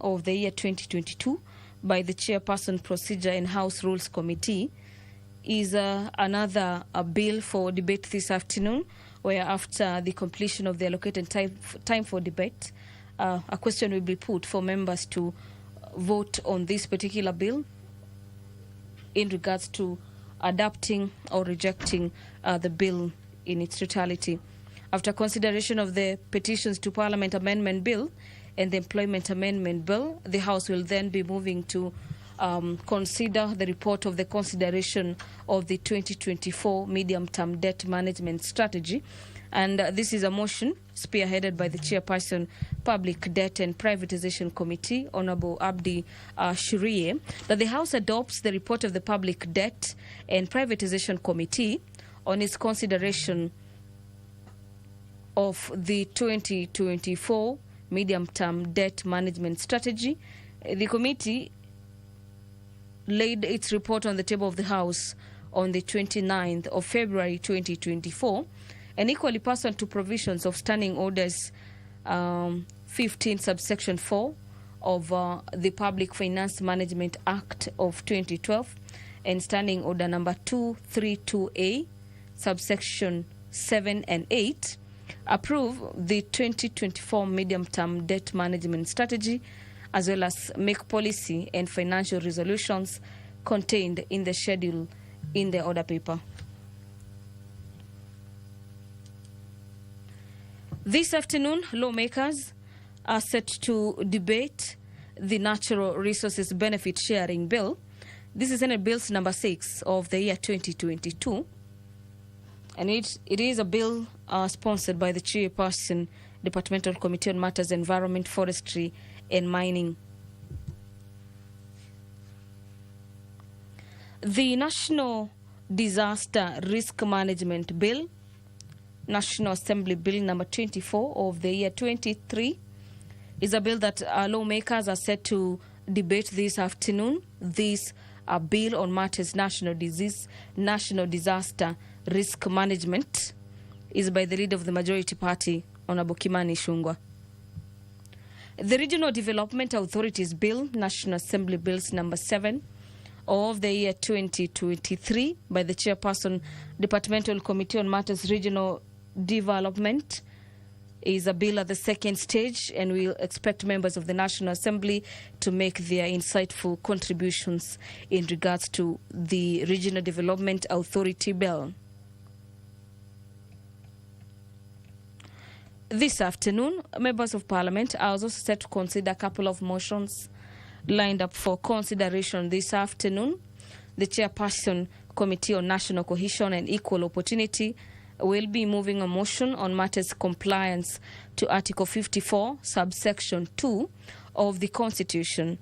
of the year 2022 by the Chairperson Procedure and House Rules Committee is another bill for debate this afternoon, where after the completion of the allocated time for debate, a question will be put for members to vote on this particular bill in regards to adopting or rejecting the bill in its totality. After consideration of the petitions to Parliament Amendment Bill and the Employment Amendment Bill, the House will then be moving to consider the report of the consideration of the 2024 medium-term debt management strategy. And this is a motion spearheaded by the Chairperson, Public Debt and Privatization Committee, Honorable Abdi Shuriye, that the House adopts the report of the Public Debt and Privatization Committee on its consideration of the 2024 medium-term debt management strategy. The committee laid its report on the table of the House on the 29th of February 2024, and equally pursuant to provisions of Standing Orders 15 subsection 4 of the Public Finance Management Act of 2012 and Standing Order number 232A subsection 7 and 8, approve the 2024 medium-term debt management strategy, as well as make policy and financial resolutions contained in the schedule in the order paper. This afternoon, lawmakers are set to debate the Natural Resources Benefit Sharing Bill. This is Senate Bill number 6 of the year 2022. And it is a bill sponsored by the Chairperson, Departmental Committee on Matters Environment, Forestry and Mining. The National Disaster Risk Management Bill, National Assembly Bill number 24 of the year 23, is a bill that lawmakers are set to debate this afternoon. This bill on matters national disaster risk management is by the leader of the majority party, Honorable Kimani Ichung'wah. The Regional Development Authorities Bill, National Assembly Bills number 7 of the year 2023 by the Chairperson, Departmental Committee on Matters Regional Development, is a bill at the second stage, and we'll expect members of the National Assembly to make their insightful contributions in regards to the Regional Development Authority Bill. This afternoon, members of Parliament are also set to consider a couple of motions lined up for consideration this afternoon. The Chairperson, Committee on National Cohesion and Equal Opportunity, will be moving a motion on matters compliance to Article 54, subsection 2 of the Constitution.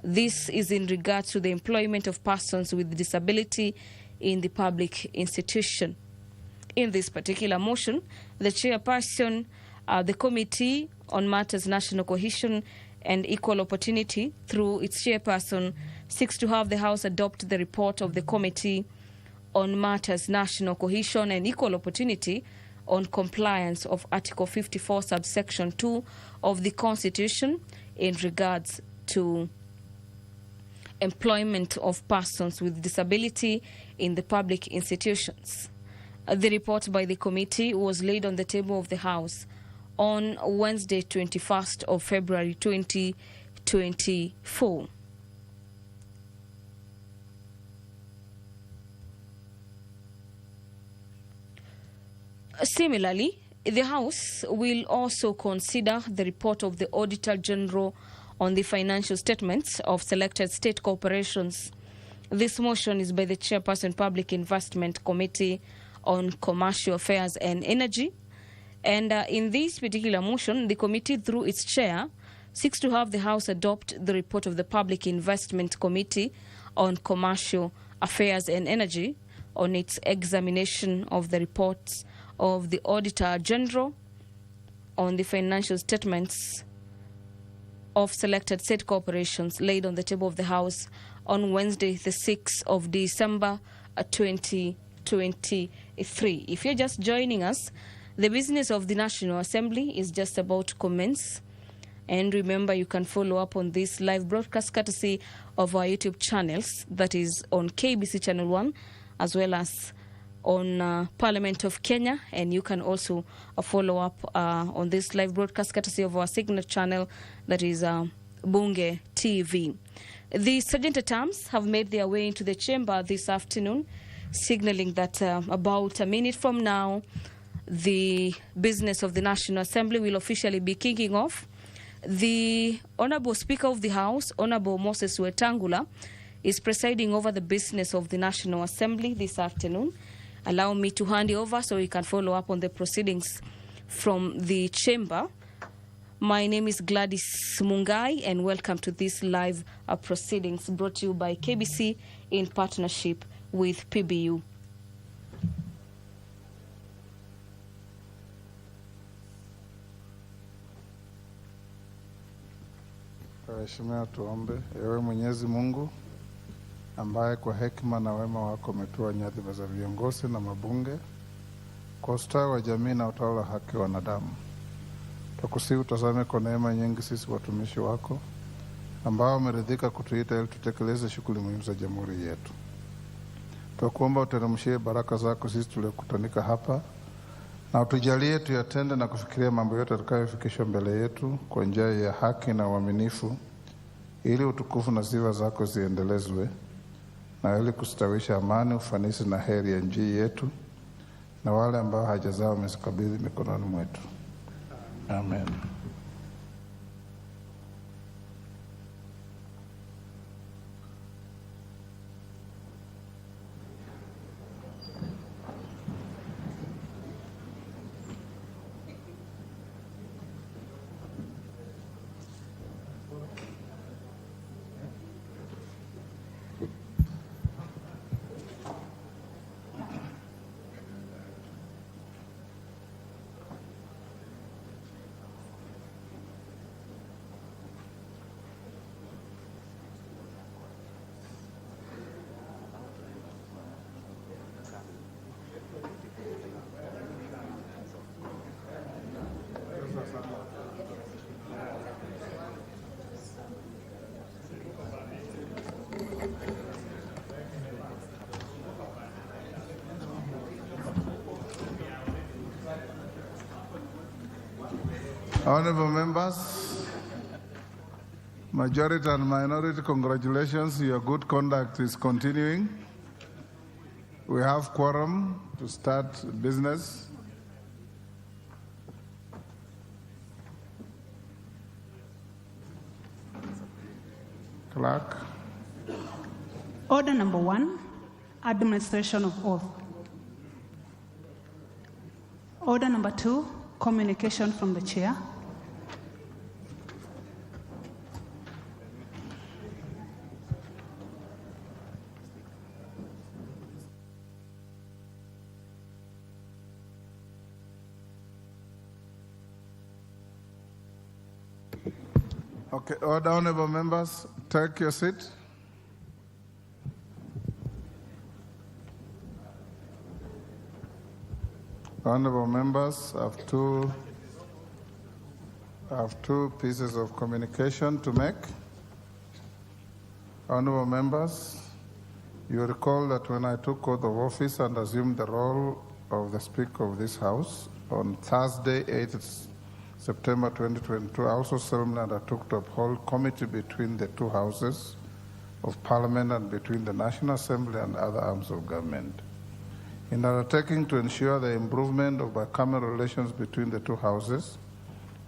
This is in regards to the employment of persons with disability in the public institution. In this particular motion, the Chairperson, the Committee on Matters National Cohesion and Equal Opportunity, through its Chairperson, seeks to have the House adopt the report of the Committee on Matters National Cohesion and Equal Opportunity on compliance of Article 54, subsection 2 of the Constitution in regards to employment of persons with disability in the public institutions. The report by the committee was laid on the table of the House on Wednesday, 21st of February 2024. Similarly, the House will also consider the report of the Auditor General on the financial statements of selected state corporations. This motion is by the Chairperson, Public Investment Committee on Commercial Affairs and Energy. And in this particular motion, the committee, through its chair, seeks to have the House adopt the report of the Public Investment Committee on Commercial Affairs and Energy on its examination of the reports of the Auditor General on the financial statements of selected state corporations, laid on the table of the House on Wednesday, the 6th of December 2023. If you're just joining us, the business of the National Assembly is just about to commence. And remember, you can follow up on this live broadcast courtesy of our YouTube channels, that is on KBC Channel 1, as well as on Parliament of Kenya. And you can also follow up on this live broadcast courtesy of our signature channel, that is Bunge TV. The Sergeant at Arms have made their way into the chamber this afternoon, signaling that about a minute from now, the business of the National Assembly will officially be kicking off. The Honorable Speaker of the House, Honorable Moses Wetangula, is presiding over the business of the National Assembly this afternoon. Allow me to hand you over so you can follow up on the proceedings from the chamber. My name is Gladys Mungai, and welcome to this live proceedings brought to you by KBC in partnership with PBU. Waheshimiwa, tuombe. Ewe Mwenyezi Mungu ambaye kwa hekima na wema wako umetoa nyadhifa za viongozi na mabunge kwa ustawi wa jamii na utawala wa haki wa wanadamu, tukusihi utazame kwa neema nyingi sisi watumishi wako ambao umeridhika kutuita ili tutekeleze shughuli muhimu za jamhuri yetu. Tukuomba uteremshie baraka zako sisi tuliokutanika hapa, na utujalie tuyatende na kufikiria mambo yote yatakayofikishwa mbele yetu kwa njia ya haki na uaminifu, ili utukufu na sifa zako ziendelezwe, na ili kustawisha amani, ufanisi na heri ya nchi yetu na wale ambao haja zao wamezikabidhi mikononi mwetu. Amen. Honorable members, majority and minority, congratulations. Your good conduct is continuing. We have quorum to start business. Clerk. Order number 1, administration of oath. Order number 2, communication from the chair. Okay, order, honorable members, take your seat. Honorable members, I have two pieces of communication to make. Honorable members, you recall that when I took oath of office and assumed the role of the Speaker of this House on Thursday, 8th September 2022, I also solemnly undertook to uphold comity between the two houses of Parliament and between the National Assembly and other arms of government. In undertaking to ensure the improvement of bicameral relations between the two houses,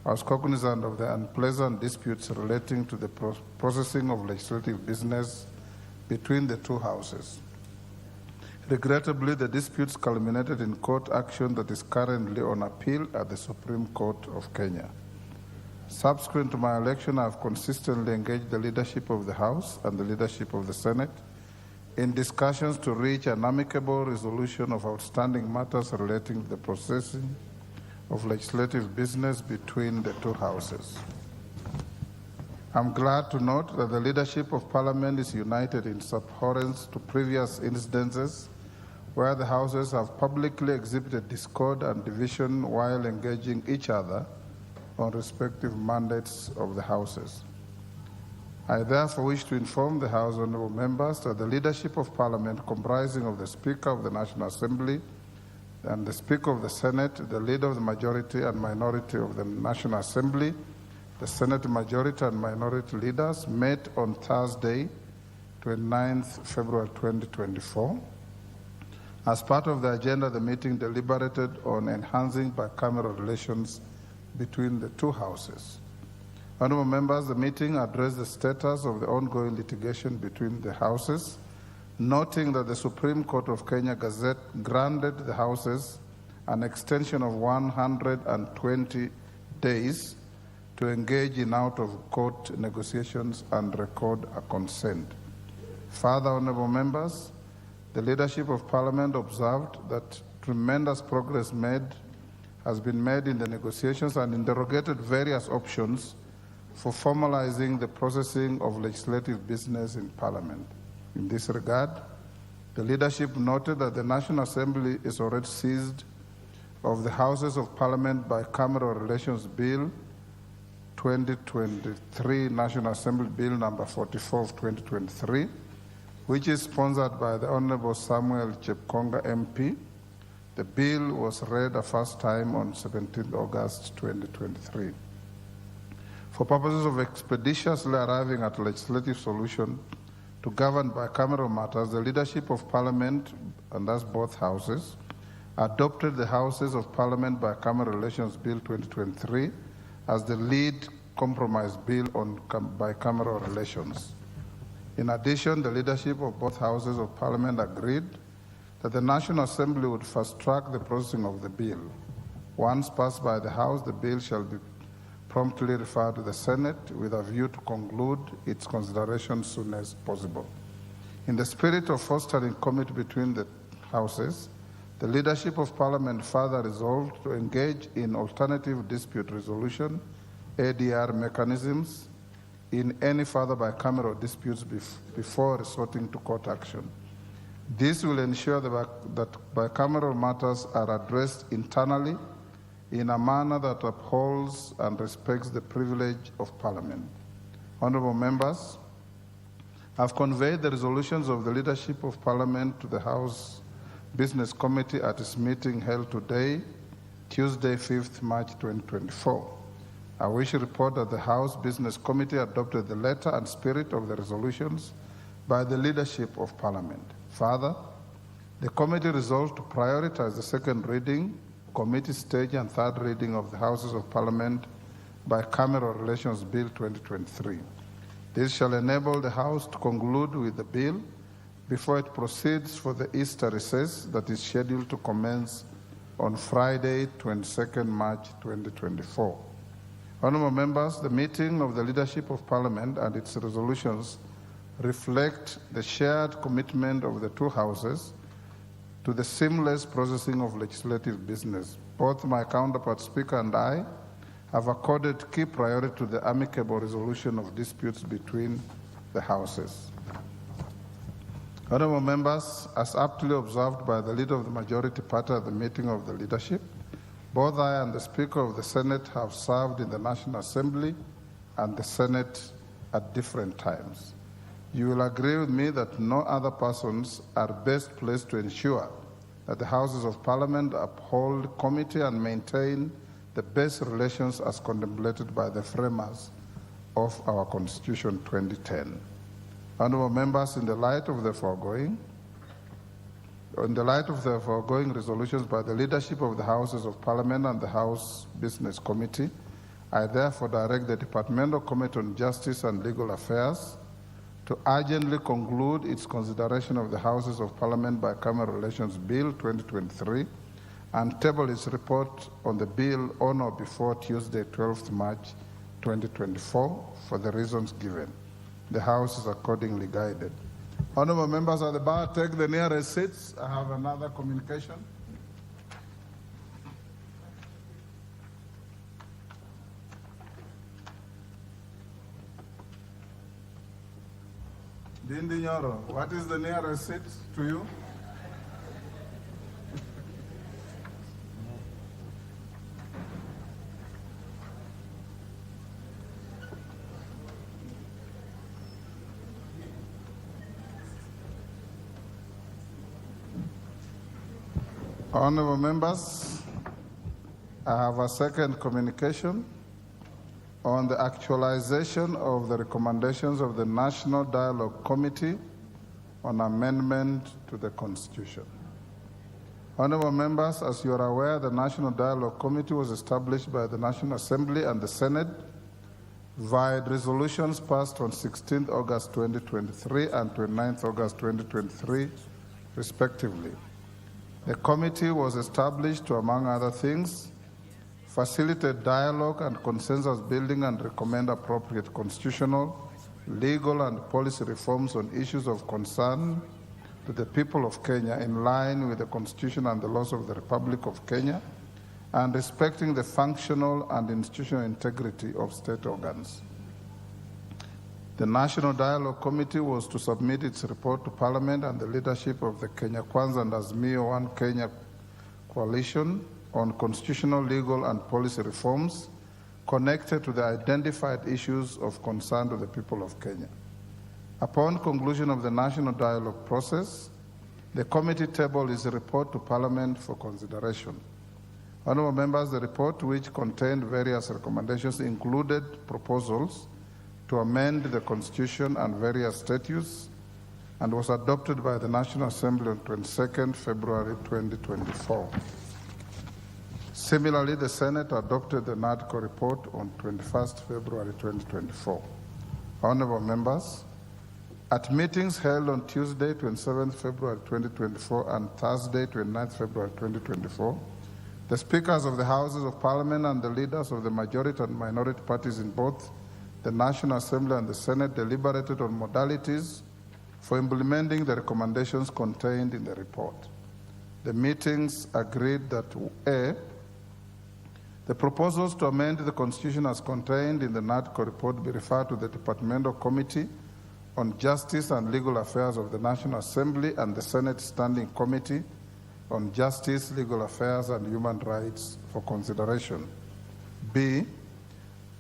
I was cognizant of the unpleasant disputes relating to the processing of legislative business between the two houses. Regrettably, the disputes culminated in court action that is currently on appeal at the Supreme Court of Kenya. Subsequent to my election, I have consistently engaged the leadership of the House and the leadership of the Senate in discussions to reach an amicable resolution of outstanding matters relating to the processing of legislative business between the two houses. I'm glad to note that the leadership of Parliament is united in abhorrence to previous incidences where the houses have publicly exhibited discord and division while engaging each other on respective mandates of the Houses. I therefore wish to inform the House honourable members that the leadership of Parliament, comprising of the Speaker of the National Assembly and the Speaker of the Senate, the Leader of the Majority and Minority of the National Assembly, the Senate Majority and Minority Leaders, met on Thursday, 29th February 2024. As part of the agenda, the meeting deliberated on enhancing bicameral relations between the two houses. Honourable members, the meeting addressed the status of the ongoing litigation between the houses, noting that the Supreme Court of Kenya Gazette granted the houses an extension of 120 days to engage in out-of-court negotiations and record a consent. Further, honourable members, the leadership of Parliament observed that tremendous progress has been made in the negotiations and interrogated various options for formalizing the processing of legislative business in Parliament. In this regard, the leadership noted that the National Assembly is already seized of the Houses of Parliament Bicameral Relations Bill 2023, National Assembly Bill number 44 of 2023, which is sponsored by the Honourable Samuel Chepkonga MP. The bill was read a first time on 17 August 2023. For purposes of expeditiously arriving at a legislative solution to govern bicameral matters, the leadership of Parliament, and thus both houses, adopted the Houses of Parliament Bicameral Relations Bill 2023 as the lead compromise bill on bicameral relations. In addition, the leadership of both Houses of Parliament agreed that the National Assembly would fast-track the processing of the bill. Once passed by the House, the bill shall be promptly referred to the Senate with a view to conclude its consideration as soon as possible. In the spirit of fostering committee between the Houses, the leadership of Parliament further resolved to engage in alternative dispute resolution, ADR mechanisms, in any further bicameral disputes before resorting to court action. This will ensure that bicameral matters are addressed internally in a manner that upholds and respects the privilege of Parliament. Honourable members, I have conveyed the resolutions of the leadership of Parliament to the House Business Committee at its meeting held today, Tuesday, 5th March 2024. I wish to report that the House Business Committee adopted the letter and spirit of the resolutions by the leadership of Parliament. Further, the committee resolved to prioritize the second reading, committee stage and third reading of the Houses of Parliament Bicameral Relations Bill 2023. This shall enable the House to conclude with the bill before it proceeds for the Easter recess that is scheduled to commence on Friday, 22nd March 2024. Honourable members, the meeting of the leadership of Parliament and its resolutions reflect the shared commitment of the two houses to the seamless processing of legislative business. Both my counterpart Speaker and I have accorded key priority to the amicable resolution of disputes between the houses. Honourable members, as aptly observed by the Leader of the Majority Party at the meeting of the leadership, both I and the Speaker of the Senate have served in the National Assembly and the Senate at different times. You will agree with me that no other persons are best placed to ensure that the Houses of Parliament uphold committee and maintain the best relations as contemplated by the framers of our Constitution 2010. Honourable members, in the light of the foregoing resolutions by the leadership of the Houses of Parliament and the House Business Committee, I therefore direct the Departmental Committee on Justice and Legal Affairs to urgently conclude its consideration of the Houses of Parliament Bicameral Relations Bill 2023 and table its report on the bill on or before Tuesday, 12th March 2024 for the reasons given. The House is accordingly guided. Honourable members at the bar, take the nearest seats. I have another communication. Dindi Nyoro, what is the nearest seat to you? Honorable members, I have a second communication on the actualization of the recommendations of the National Dialogue Committee on amendment to the Constitution. Honorable members, as you are aware, the National Dialogue Committee was established by the National Assembly and the Senate via resolutions passed on 16 August 2023 and 29 August 2023, respectively. The committee was established to, among other things, facilitate dialogue and consensus building and recommend appropriate constitutional, legal, and policy reforms on issues of concern to the people of Kenya in line with the Constitution and the laws of the Republic of Kenya, and respecting the functional and institutional integrity of state organs. The National Dialogue Committee was to submit its report to Parliament and the leadership of the Kenya Kwanza and Azimio One Kenya coalition on constitutional, legal, and policy reforms connected to the identified issues of concern to the people of Kenya. Upon conclusion of the national dialogue process, the committee tabled its report to Parliament for consideration. Honourable members, the report, which contained various recommendations, included proposals to amend the Constitution and various statutes, and was adopted by the National Assembly on 22nd February 2024. Similarly, the Senate adopted the NADCO report on 21st February 2024. Honourable members, at meetings held on Tuesday, 27th February 2024 and Thursday, 29th February 2024, the Speakers of the Houses of Parliament and the leaders of the majority and minority parties in both the National Assembly and the Senate deliberated on modalities for implementing the recommendations contained in the report. The meetings agreed that A, the proposals to amend the Constitution as contained in the NADCO report be referred to the Departmental Committee on Justice and Legal Affairs of the National Assembly and the Senate Standing Committee on Justice, Legal Affairs, and Human Rights for consideration. B,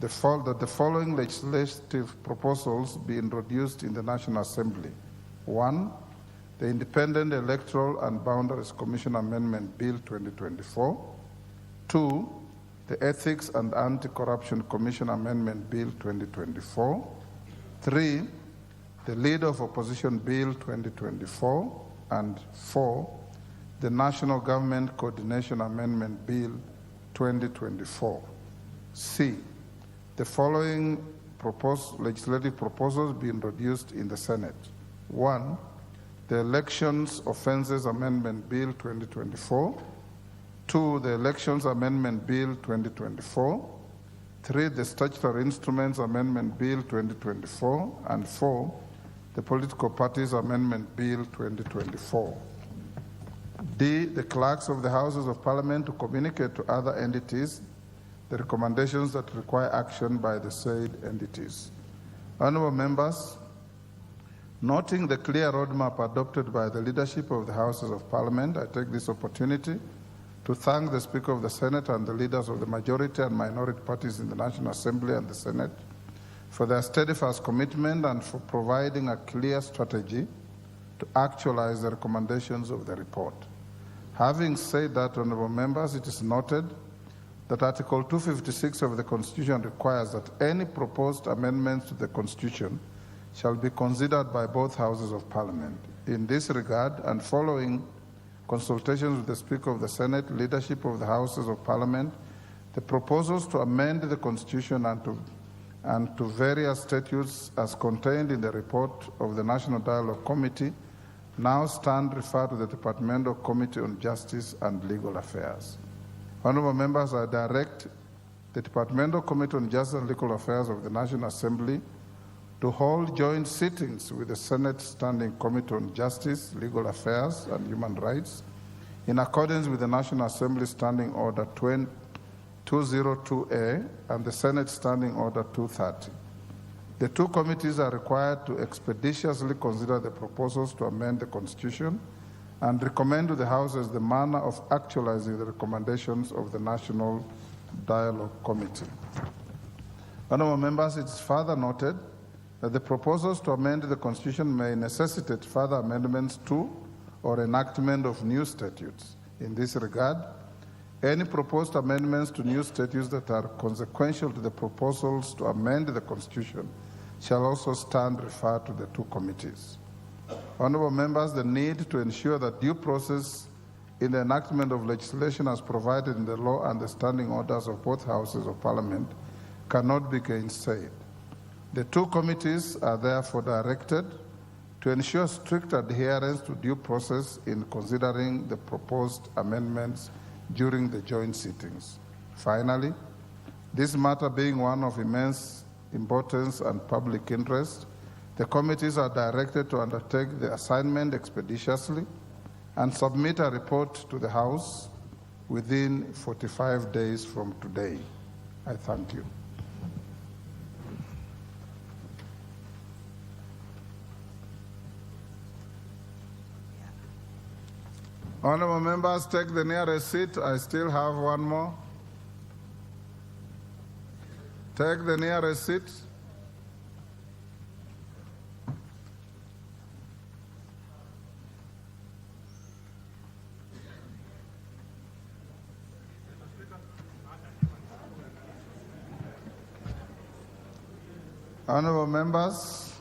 that the following legislative proposals be introduced in the National Assembly. 1, the Independent Electoral and Boundaries Commission Amendment Bill 2024. 2, the Ethics and Anti-Corruption Commission Amendment Bill 2024. 3, the Leader of Opposition Bill 2024. And 4, the National Government Coordination Amendment Bill 2024. C, the following legislative proposals be introduced in the Senate. 1, the Elections Offences Amendment Bill 2024. 2, the Elections Amendment Bill 2024. 3, the Statutory Instruments Amendment Bill 2024. And 4, the Political Parties Amendment Bill 2024. D, the clerks of the Houses of Parliament to communicate to other entities the recommendations that require action by the said entities. Honourable members, noting the clear roadmap adopted by the leadership of the Houses of Parliament, I take this opportunity to thank the Speaker of the Senate and the leaders of the majority and minority parties in the National Assembly and the Senate for their steadfast commitment and for providing a clear strategy to actualize the recommendations of the report. Having said that, honourable members, it is noted that Article 256 of the Constitution requires that any proposed amendments to the Constitution shall be considered by both Houses of Parliament. In this regard, and following consultations with the Speaker of the Senate, leadership of the Houses of Parliament, the proposals to amend the Constitution and to various statutes as contained in the report of the National Dialogue Committee now stand referred to the Departmental Committee on Justice and Legal Affairs. Honourable members, I direct the Departmental Committee on Justice and Legal Affairs of the National Assembly to hold joint sittings with the Senate Standing Committee on Justice, Legal Affairs, and Human Rights in accordance with the National Assembly Standing Order 202A and the Senate Standing Order 230. The two committees are required to expeditiously consider the proposals to amend the Constitution and recommend to the Houses the manner of actualizing the recommendations of the National Dialogue Committee. Honourable members, it is further noted that the proposals to amend the Constitution may necessitate further amendments to or enactment of new statutes, In this regard, any proposed amendments to new statutes that are consequential to the proposals to amend the Constitution shall also stand referred to the two committees. Honorable members, the need to ensure that due process in the enactment of legislation as provided in the law and the standing orders of both houses of Parliament cannot be gainsaid. The two committees are therefore directed to ensure strict adherence to due process in considering the proposed amendments during the joint sittings. Finally, this matter being one of immense importance and public interest, the committees are directed to undertake the assignment expeditiously and submit a report to the House within 45 days from today. I thank you. Honorable members, take the nearest seat. I still have one more. Take the nearest seat. Honorable members,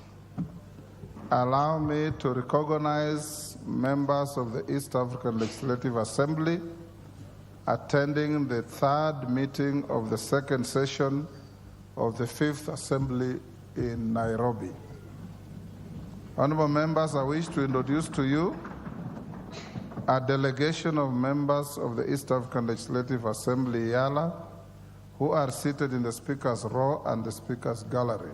allow me to recognize members of the East African Legislative Assembly attending the third meeting of the second session of the Fifth Assembly in Nairobi. Honorable members, I wish to introduce to you a delegation of members of the East African Legislative Assembly, Yala, who are seated in the Speaker's row and the Speaker's gallery.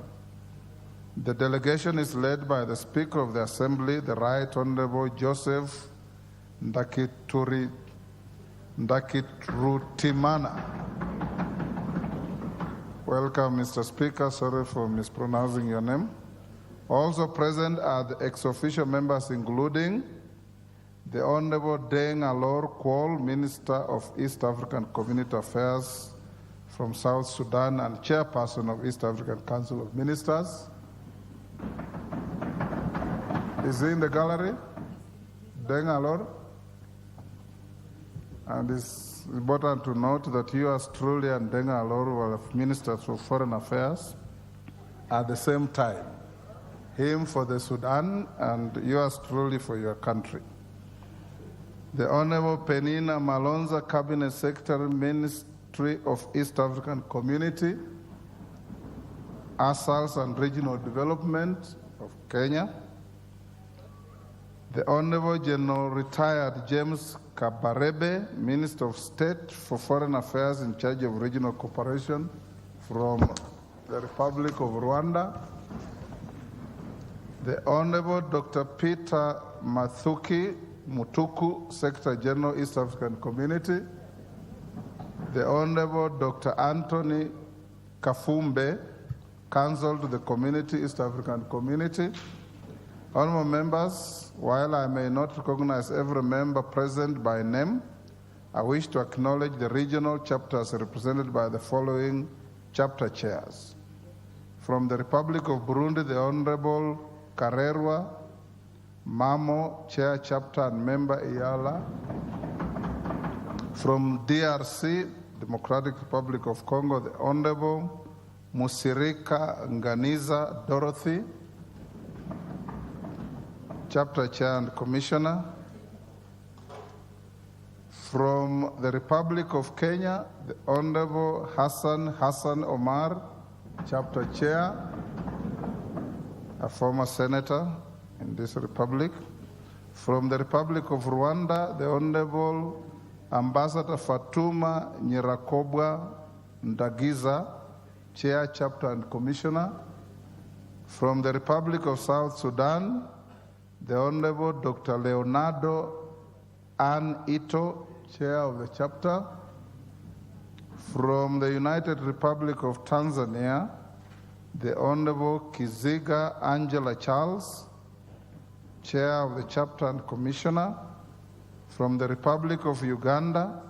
The delegation is led by the Speaker of the Assembly, the Right Honorable Joseph Ndakiturutimana. Welcome, Mr. Speaker. Sorry for mispronouncing your name. Also present are the ex-officio members, including the Honorable Deng Alor Kwol, Minister of East African Community Affairs from South Sudan and Chairperson of East African Council of Ministers. Is he in the gallery? Deng Alor? And it's important to note that yours truly and Deng Alor were ministers for foreign affairs at the same time. Him for the Sudan and yours truly for your country. The Honorable Penina Malonza, Cabinet Secretary, Ministry of East African Community, Asals and Regional Development of Kenya. The Honorable General Retired James Kabarebe, Minister of State for Foreign Affairs in charge of regional cooperation from the Republic of Rwanda. The Honorable Dr. Peter Mathuki Mutuku, Secretary General, East African Community. The Honorable Dr. Anthony Kafumbe, Counsel to the Community, East African Community. Honorable members, while I may not recognize every member present by name, I wish to acknowledge the regional chapters represented by the following chapter chairs. From the Republic of Burundi, the Honorable Karerwa Mamo, Chair, Chapter and Member Iyala. From DRC, Democratic Republic of Congo, the Honorable Musirika Nganiza Dorothy, Chapter Chair and Commissioner. From the Republic of Kenya, the Honorable Hassan Omar, Chapter Chair, a former senator in this republic. From the Republic of Rwanda, the Honorable Ambassador Fatuma Nyirakobwa Ndagiza, Chair, Chapter and Commissioner. From the Republic of South Sudan, the Honorable Dr. Leonardo Ann Ito, Chair of the Chapter. From the United Republic of Tanzania, the Honorable Kiziga Angela Charles, Chair of the Chapter and Commissioner. From the Republic of Uganda,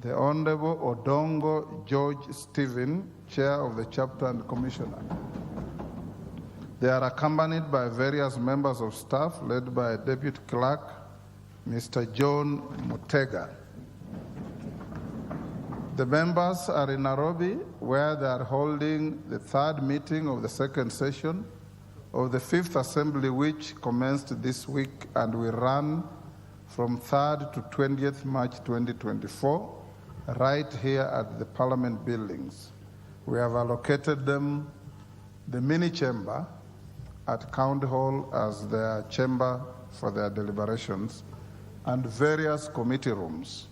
the Honorable Odongo George Stephen, Chair of the Chapter and Commissioner. They are accompanied by various members of staff led by Deputy Clerk Mr. John Mutega. The members are in Nairobi, where they are holding the third meeting of the second session of the Fifth Assembly, which commenced this week and will run from 3rd to 20th March 2024, right here at the Parliament buildings. We have allocated them the mini chamber at County Hall as their chamber for their deliberations and various committee rooms.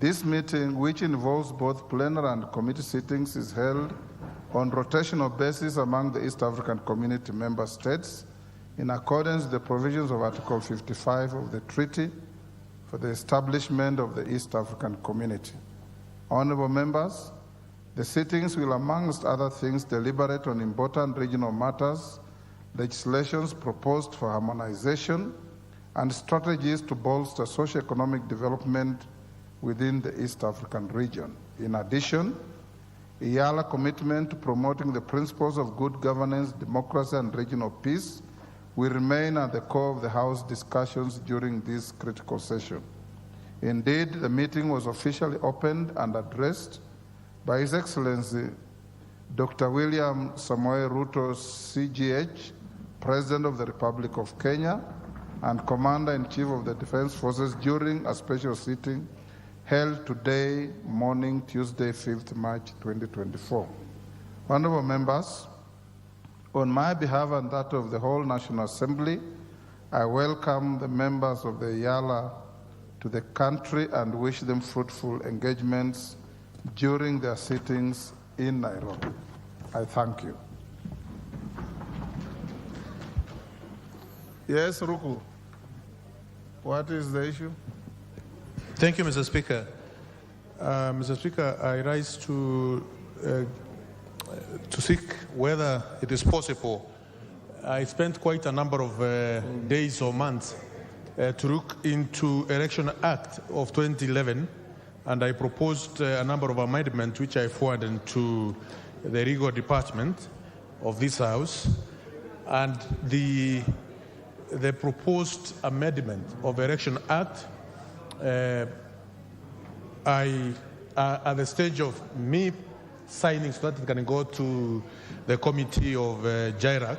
This meeting, which involves both plenary and committee sittings, is held on rotational basis among the East African Community member states in accordance with the provisions of Article 55 of the Treaty for the Establishment of the East African Community. Honorable members, the sittings will, amongst other things, deliberate on important regional matters, legislations proposed for harmonization, and strategies to bolster socio-economic development within the East African region. In addition, EALA commitment to promoting the principles of good governance, democracy, and regional peace will remain at the core of the House discussions during this critical session. Indeed, the meeting was officially opened and addressed by His Excellency Dr. William Samoei Ruto, CGH, President of the Republic of Kenya and Commander-in-Chief of the Defense Forces during a special sitting held today morning, Tuesday, 5th March 2024. Honorable members, on my behalf and that of the whole National Assembly, I welcome the members of the EALA to the country and wish them fruitful engagements during their sittings in Nairobi. I thank you. Yes, Ruku. What is the issue? Thank you, Mr. Speaker. Mr. Speaker, I rise to seek whether it is possible. I spent quite a number of days or months to look into Election Act of 2011, and I proposed a number of amendments which I forwarded to the legal department of this House, and the proposed amendment of Election Act I at the stage of me signing so that it can go to the committee of JIRAC.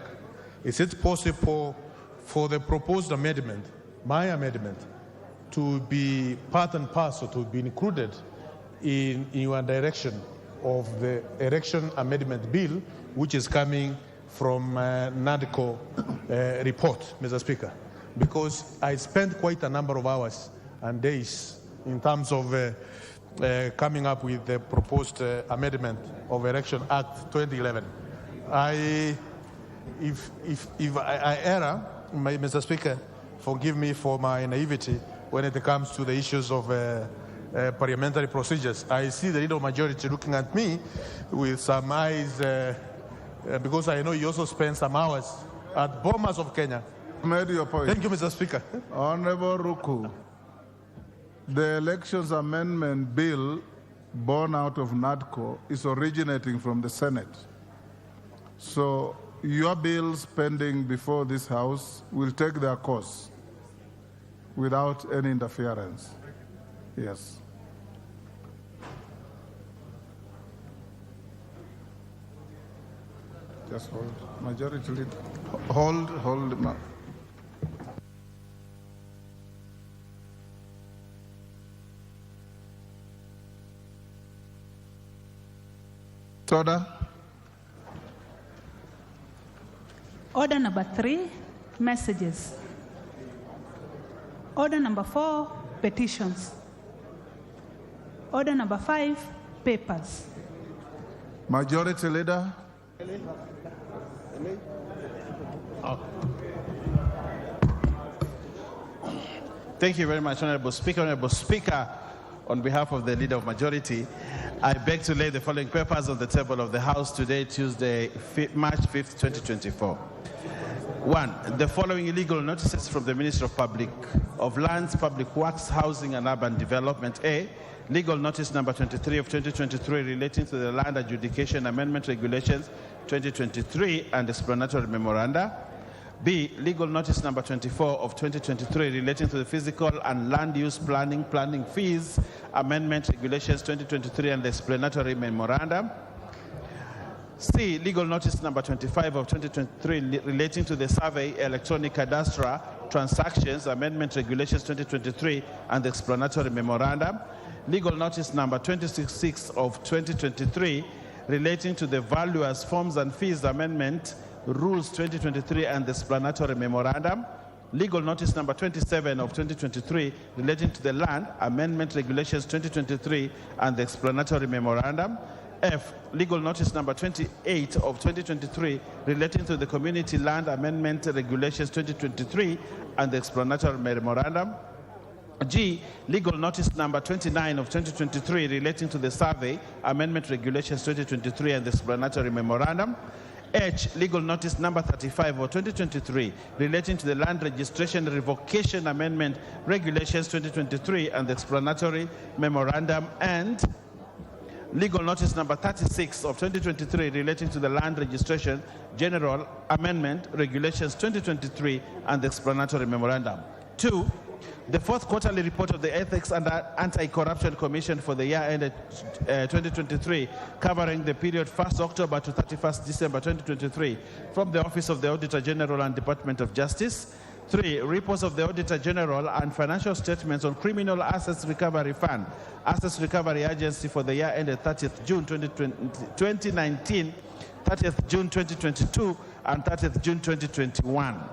Is it possible for the proposed amendment, my amendment, to be part and parcel, to be included in your direction of the election amendment bill, which is coming from NADCO report, Mr. Speaker? Because I spent quite a number of hours and days in terms of coming up with the proposed amendment of Election Act 2011. If I err, Mr. Speaker, forgive me for my naivety when it comes to the issues of parliamentary procedures. I see the leader majority looking at me with some eyes, because I know you also spent some hours at Bomas of Kenya. Made your point. Thank you, Mr. Speaker. Honorable Ruku, the Elections Amendment Bill born out of NADCO is originating from the Senate. So your bills pending before this House will take their course without any interference. Yes. Just hold. Majority leader. Hold. Order. Order number 3, messages. Order number 4, petitions. Order number 5, papers. Majority leader. Thank you very much, Honorable Speaker. Honorable Speaker, on behalf of the Leader of Majority, I beg to lay the following papers on the table of the House today, Tuesday, March 5th, 2024. 1. The following illegal notices from the Minister of Lands, Public Works, Housing and Urban Development. A. Legal notice number 23 of 2023 relating to the Land Adjudication Amendment Regulations 2023 and explanatory memoranda. B, legal notice number 24 of 2023 relating to the physical and land use planning fees, amendment regulations 2023 and the explanatory memorandum. C, legal notice number 25 of 2023 relating to the survey electronic cadastral transactions, amendment regulations 2023 and the explanatory memorandum. Legal notice number 26 of 2023 relating to the valuers forms and fees amendment rules 2023 and the explanatory memorandum. Legal notice number 27 of 2023 relating to the land amendment regulations 2023 and the explanatory memorandum. F, legal notice number 28 of 2023 relating to the community land amendment regulations 2023 and the explanatory memorandum. G, legal notice number 29 of 2023 relating to the survey amendment regulations 2023 and the explanatory memorandum. H, legal notice number 35 of 2023 relating to the land registration revocation amendment regulations 2023 and the explanatory memorandum. And legal notice number 36 of 2023 relating to the land registration general amendment regulations 2023 and the explanatory memorandum. 2, the fourth quarterly report of the Ethics and Anti-Corruption Commission for the year ended 2023, covering the period 1st October to 31st December 2023, from the Office of the Auditor General and Department of Justice. 3, reports of the Auditor General and financial statements on Criminal Assets Recovery Fund, Assets Recovery Agency for the year ended 30th June 2019, 30th June 2022, and 30th June 2021.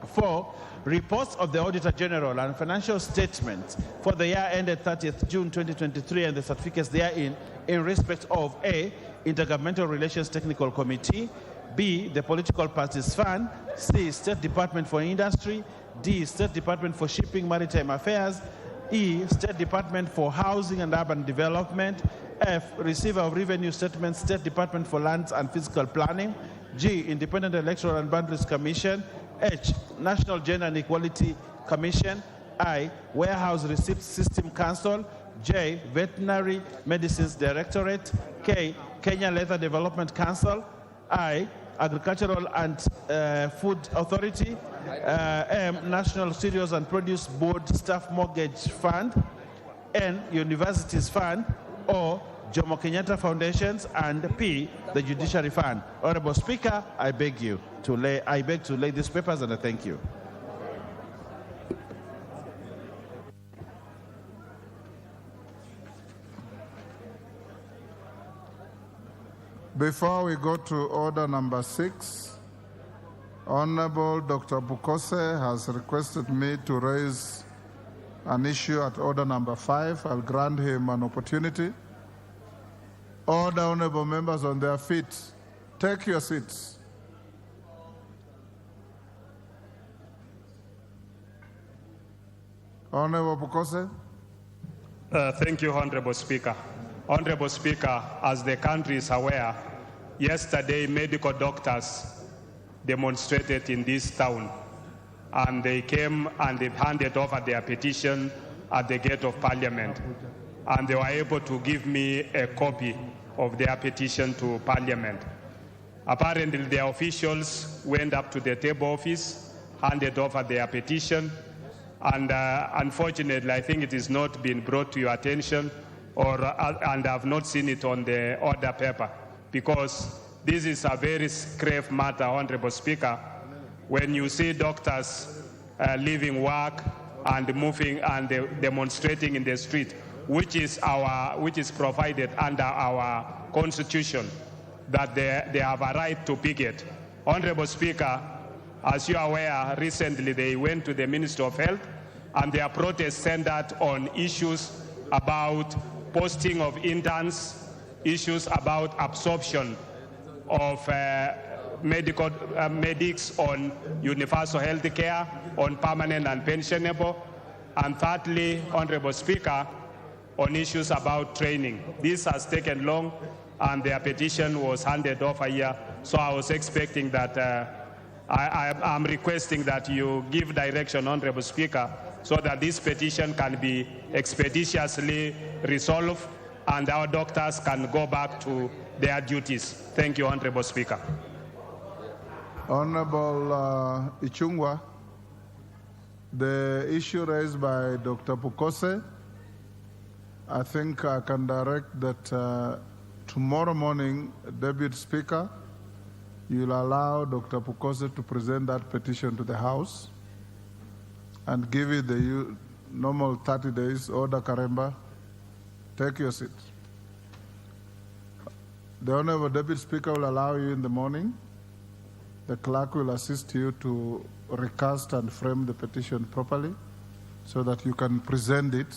4, reports of the Auditor General and financial statements for the year ended 30th June 2023 and the certificates therein in respect of A, Intergovernmental Relations Technical Committee, B, the Political Parties Fund, C, State Department for Industry, D, State Department for Shipping, Maritime Affairs, E, State Department for Housing and Urban Development, F, Receiver of Revenue Statements, State Department for Lands and Physical Planning, G, Independent Electoral and Boundaries Commission, H, National Gender and Equality Commission, I, Warehouse Receipt System Council, J, Veterinary Medicines Directorate, K, Kenya Leather Development Council, I, Agricultural and Food Authority, M, National Cereals and Produce Board Staff Mortgage Fund, N, Universities Fund, O, Jomo Kenyatta Foundations, and P, the Judiciary Fund. Honorable Speaker, I beg to lay these papers, and I thank you. Before we go to order number 6, Honorable Dr. Bukose has requested me to raise an issue at order number 5. I'll grant him an opportunity. All the honorable members on their feet, take your seats. Honorable Bukose. Thank you, Honorable Speaker. Honorable Speaker, as the country is aware, yesterday medical doctors demonstrated in this town, and they came and they handed over their petition at the gate of Parliament, and they were able to give me a copy of their petition to Parliament. Apparently, their officials went up to the table office, handed over their petition, and unfortunately, I think it has not been brought to your attention, and I've not seen it on the order paper, because this is a very grave matter, Honorable Speaker. When you see doctors leaving work and moving and demonstrating in the street, which is provided under our Constitution, that they have a right to picket. Honorable Speaker, as you are aware, recently they went to the Ministry of Health, and their protest centered on issues about posting of interns, issues about absorption of medics on universal health care, on permanent and pensionable, and thirdly, Honorable Speaker, on issues about training. This has taken long, and their petition was handed over here, so I was expecting that I'm requesting that you give direction, Honorable Speaker, so that this petition can be expeditiously resolved and our doctors can go back to their duties. Thank you, Honorable Speaker. Honorable Ichungwa, the issue raised by Dr. Pukose, I think I can direct that tomorrow morning, Deputy Speaker, you'll allow Dr. Pukose to present that petition to the House and give it the normal 30 days. Order Karemba, take your seat. The Honorable Deputy Speaker will allow you in the morning. The clerk will assist you to recast and frame the petition properly so that you can present it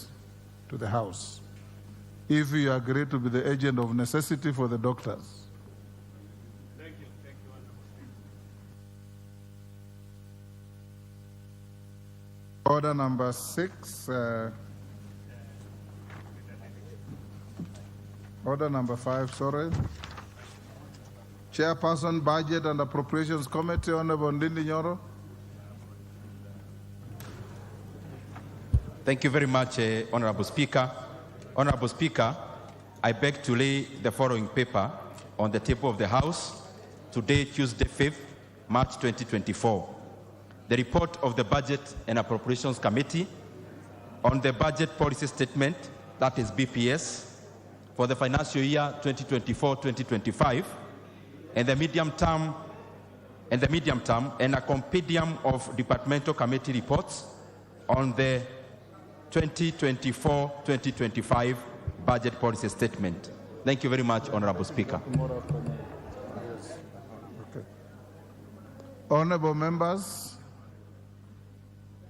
to the House, if you agree to be the agent of necessity for the doctors. Thank you, Order number 6. Order number 5, sorry. Chairperson, Budget and Appropriations Committee, Honorable Ndindi Nyoro. Thank you very much, Honorable Speaker. Honorable Speaker, I beg to lay the following paper on the table of the House today, Tuesday, 5th March 2024. The report of the Budget and Appropriations Committee on the Budget Policy Statement, that is BPS, for the financial year 2024-2025, and the medium term, and a compendium of departmental committee reports on the 2024-2025 budget policy statement. Thank you very much, Honorable Speaker. Honorable members,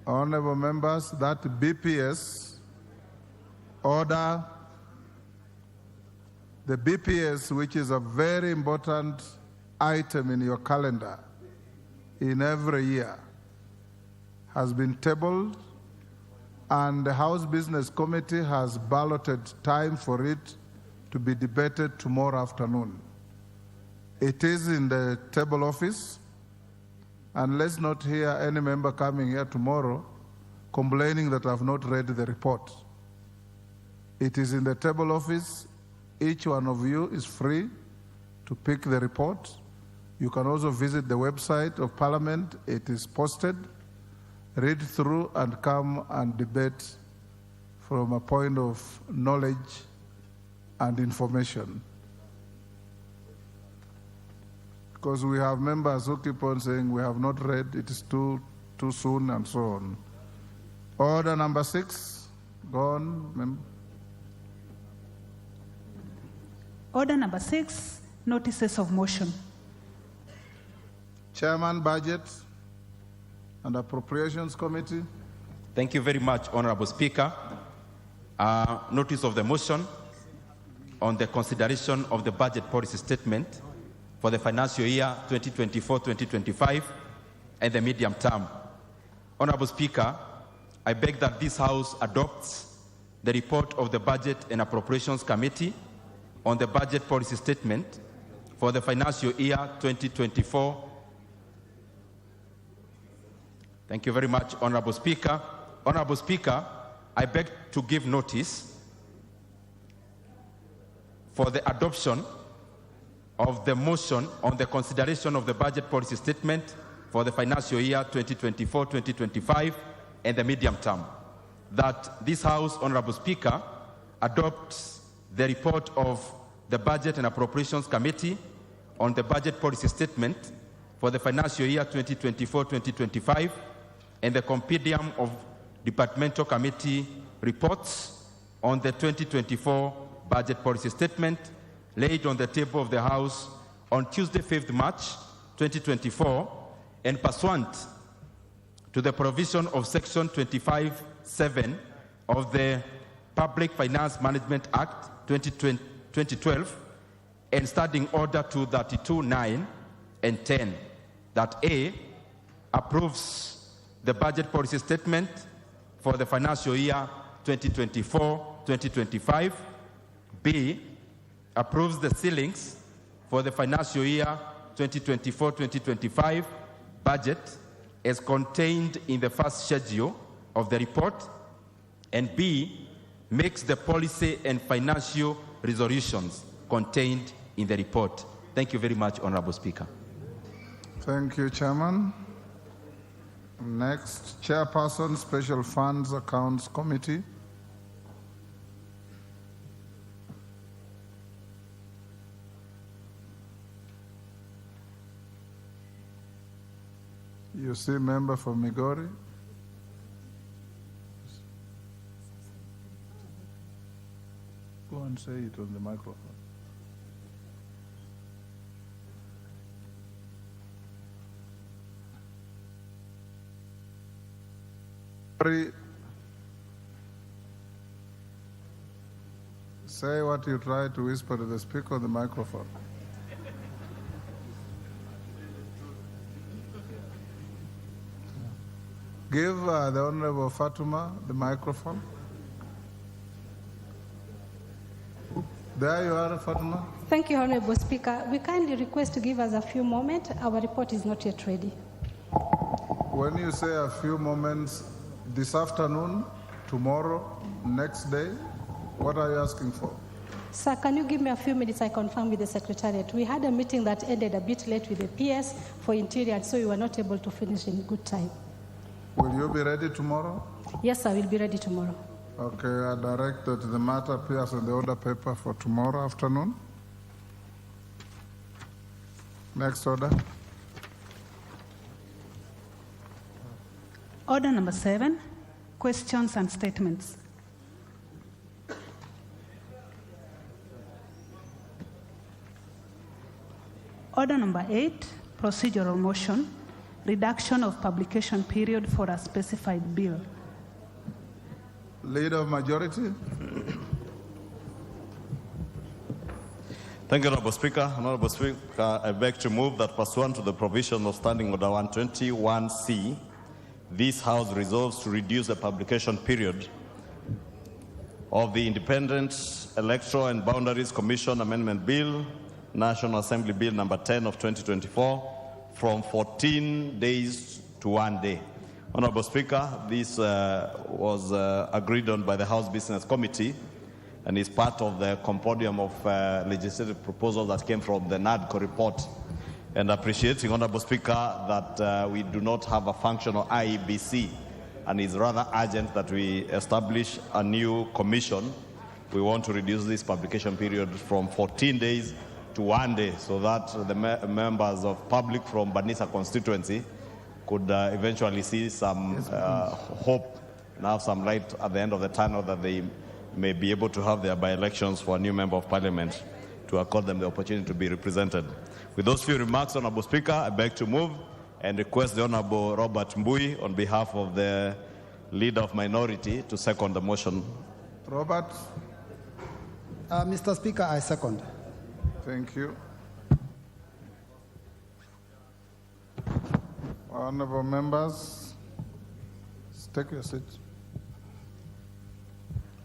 that BPS order, the BPS, which is a very important item in your calendar in every year, has been tabled, and the House Business Committee has balloted time for it to be debated tomorrow afternoon. It is in the table office, and let's not hear any member coming here tomorrow complaining that I've not read the report. It is in the table office. Each one of you is free to pick the report. You can also visit the website of Parliament. It is posted. Read through and come and debate from a point of knowledge and information. Because we have members who keep on saying we have not read, it is too soon, and so on. Order number 6, go on. Order number 6, notices of motion. Chairman, Budget and Appropriations Committee. Thank you very much, Honorable Speaker. Notice of the motion on the consideration of the budget policy statement for the financial year 2024-2025 and the medium term. Honorable Speaker, I beg that this House adopts the report of the Budget and Appropriations Committee on the budget policy statement for the financial year 2024. Thank you very much, Honorable Speaker. Honorable Speaker, I beg to give notice for the adoption of the motion on the consideration of the budget policy statement for the financial year 2024-2025 and the medium term. That this House, Honorable Speaker, adopts the report of the Budget and Appropriations Committee on the budget policy statement for the financial year 2024-2025 and the compendium of departmental committee reports on the 2024 budget policy statement laid on the table of the House on Tuesday, 5th March 2024, and pursuant to the provision of Section 25(7) of the Public Finance Management Act 2012 and Standing Order 232(9) and 10, that A, approves the budget policy statement for the financial year 2024-2025, B, approves the ceilings for the financial year 2024-2025 budget as contained in the first schedule of the report, and B, makes the policy and financial resolutions contained in the report. Thank you very much, Honorable Speaker. Thank you, Chairman. Next, Chairperson, Special Funds Accounts Committee. You see member for Migori? Go and say it on the microphone. Say what you try to whisper to the speaker on the microphone. Give the Honorable Fatuma the microphone. There you are, Fatuma. Thank you, Honorable Speaker. We kindly request to give us a few moments. Our report is not yet ready. When you say a few moments, this afternoon, tomorrow, next day, what are you asking for? Sir, can you give me a few minutes? I confirm with the Secretariat. We had a meeting that ended a bit late with the PS for Interior, so we were not able to finish in good time. Will you be ready tomorrow? Yes, sir, we'll be ready tomorrow. Okay, I direct that the matter appears in the order paper for tomorrow afternoon. Next order. Order number 7, questions and statements. Order number 8, procedural motion, reduction of publication period for a specified bill. Leader of Majority. Thank you, Honorable Speaker. Honorable Speaker, I beg to move that pursuant to the provision of Standing Order 121C, this House resolves to reduce the publication period of the Independent Electoral and Boundaries Commission Amendment Bill, National Assembly Bill number 10 of 2024, from 14 days to 1 day. Honorable Speaker, this was agreed on by the House Business Committee and is part of the compendium of legislative proposals that came from the NADCO report. And appreciating, Honorable Speaker, that we do not have a functional IEBC, and it's rather urgent that we establish a new commission. We want to reduce this publication period from 14 days to 1 day, so that the members of public from Banisa constituency could eventually see some hope and have some light at the end of the tunnel, that they may be able to have their by-elections for a new member of parliament to accord them the opportunity to be represented. With those few remarks, Honorable Speaker, I beg to move and request the Honorable Robert Mbui, on behalf of the Leader of Minority, to second the motion. Robert. Mr. Speaker, I second. Thank you. Honorable members, take your seats.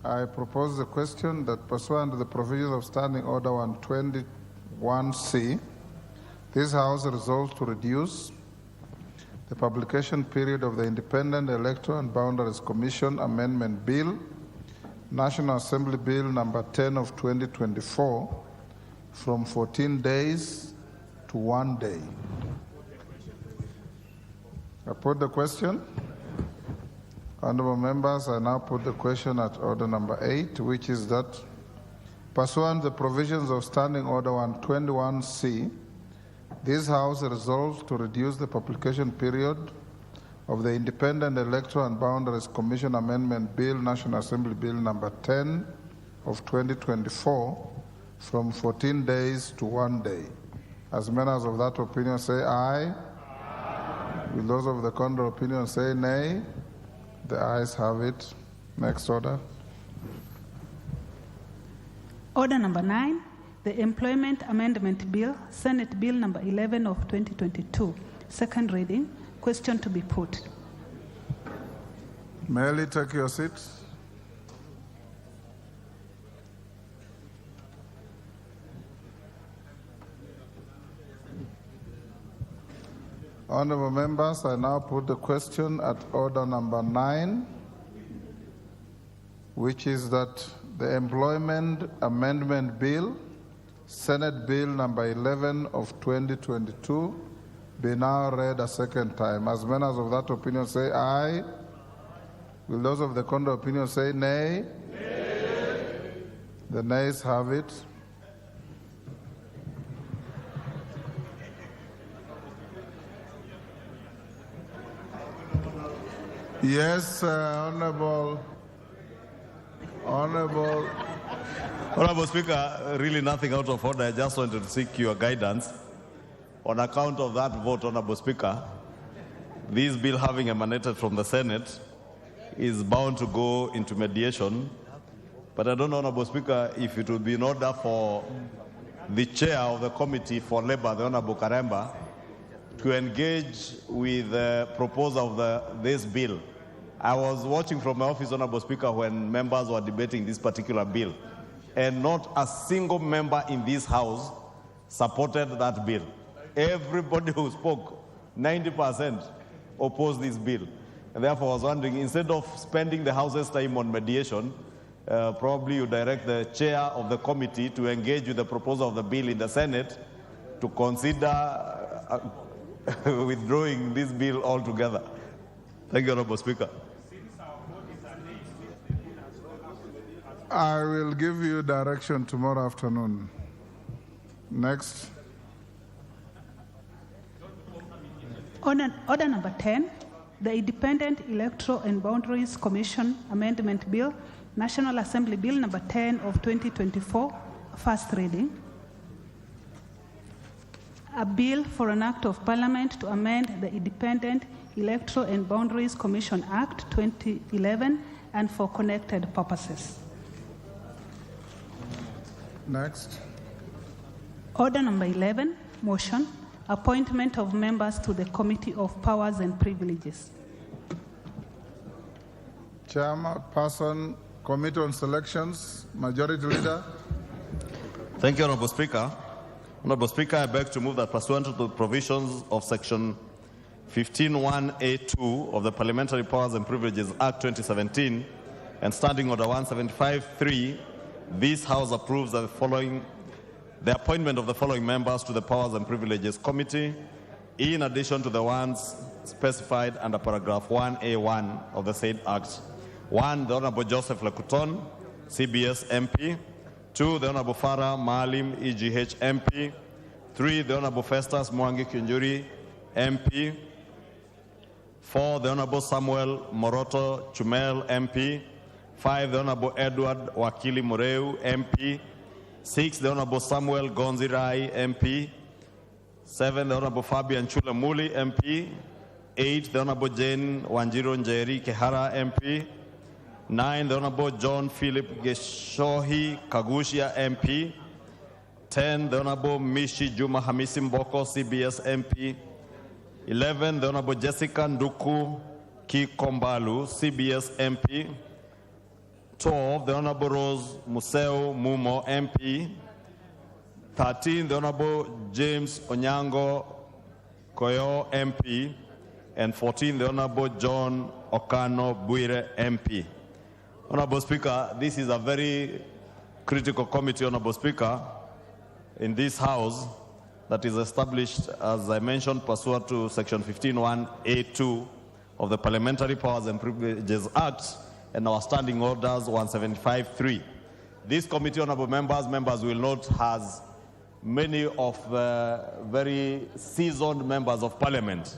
I propose the question that pursuant to the provisions of Standing Order 121C, this House resolves to reduce the publication period of the Independent Electoral and Boundaries Commission Amendment Bill, National Assembly Bill number 10 of 2024, from 14 days to 1 day. I put the question. Honorable members, I now put the question at order number 8, which is that pursuant to the provisions of Standing Order 121C, this House resolves to reduce the publication period of the Independent Electoral and Boundaries Commission Amendment Bill, National Assembly Bill number 10 of 2024, from 14 days to 1 day. As members of that opinion say aye. Will those of the contrary opinion say nay? The ayes have it. Next order. Order number 9, the Employment Amendment Bill, Senate Bill number 11 of 2022, second reading. Question to be put. Merely take your seats. Honorable members, I now put the question at order number 9, which is that the Employment Amendment Bill, Senate Bill number 11 of 2022, be now read a second time. As members of that opinion say aye. Will those of the contrary opinion say nay? Nay. The nays have it. Yes, Honorable Speaker, really nothing out of order. I just wanted to seek your guidance. On account of that vote, Honorable Speaker, this bill having emanated from the Senate is bound to go into mediation. But I don't know, Honorable Speaker, if it would be in order for the chair of the Committee for Labour, the Honorable Karemba, to engage with the proposer of this bill. I was watching from my office, Honorable Speaker, when members were debating this particular bill, and not a single member in this House supported that bill. Everybody who spoke, 90%, opposed this bill. And therefore, I was wondering, instead of spending the House's time on mediation, probably you direct the chair of the committee to engage with the proposer of the bill in the Senate to consider withdrawing this bill altogether. Thank you, Honorable Speaker. I will give you direction tomorrow afternoon. Next. Order number 10, the Independent Electoral and Boundaries Commission Amendment Bill, National Assembly Bill number 10 of 2024, first reading. A bill for an act of parliament to amend the Independent Electoral and Boundaries Commission Act 2011 and for connected purposes. Next. Order number 11, motion, appointment of members to the Committee of Powers and Privileges. Chairperson, Committee on Selections, Majority Leader. Thank you, Honorable Speaker. Honorable Speaker, I beg to move that pursuant to the provisions of Section 15(1)(a)(2) of the Parliamentary Powers and Privileges Act 2017 and Standing Order 175(3), this House approves the appointment of the following members to the Powers and Privileges Committee, in addition to the ones specified under paragraph 1A1 of the said Act. 1, the Honorable Joseph Lekuton, CBS MP. 2, the Honorable Farah Maalim, EGH MP. 3, the Honorable Festus Mwangi Kinjuri, MP. 4, the Honorable Samuel Moroto Chumel, MP. 5, the Honorable Edward Wakili Mureu, MP. 6, the Honorable Samuel Gonzirai, MP. 7, the Honorable Fabian Chula Muli, MP. 8, the Honorable Jane Wanjiro Njeri Kehara, MP. 9, the Honorable John Philip Geshohi Kagushia, MP. 10, the Honorable Mishi Juma Hamisi Mboko, CBS, MP. 11, the Honorable Jessica Nduku Kikombalu, CBS, MP. 12, the Honorable Rose Museo Mumo, MP. 13, the Honorable James Onyango Koyo, MP. And 14, the Honorable John Okano Buire, MP. Honorable Speaker, this is a very critical committee, Honorable Speaker, in this House that is established, as I mentioned, pursuant to Section 15(1)(a)(2) of the Parliamentary Powers and Privileges Act and our Standing Orders 175(3). This committee, honorable members will note, has many of the very seasoned members of Parliament.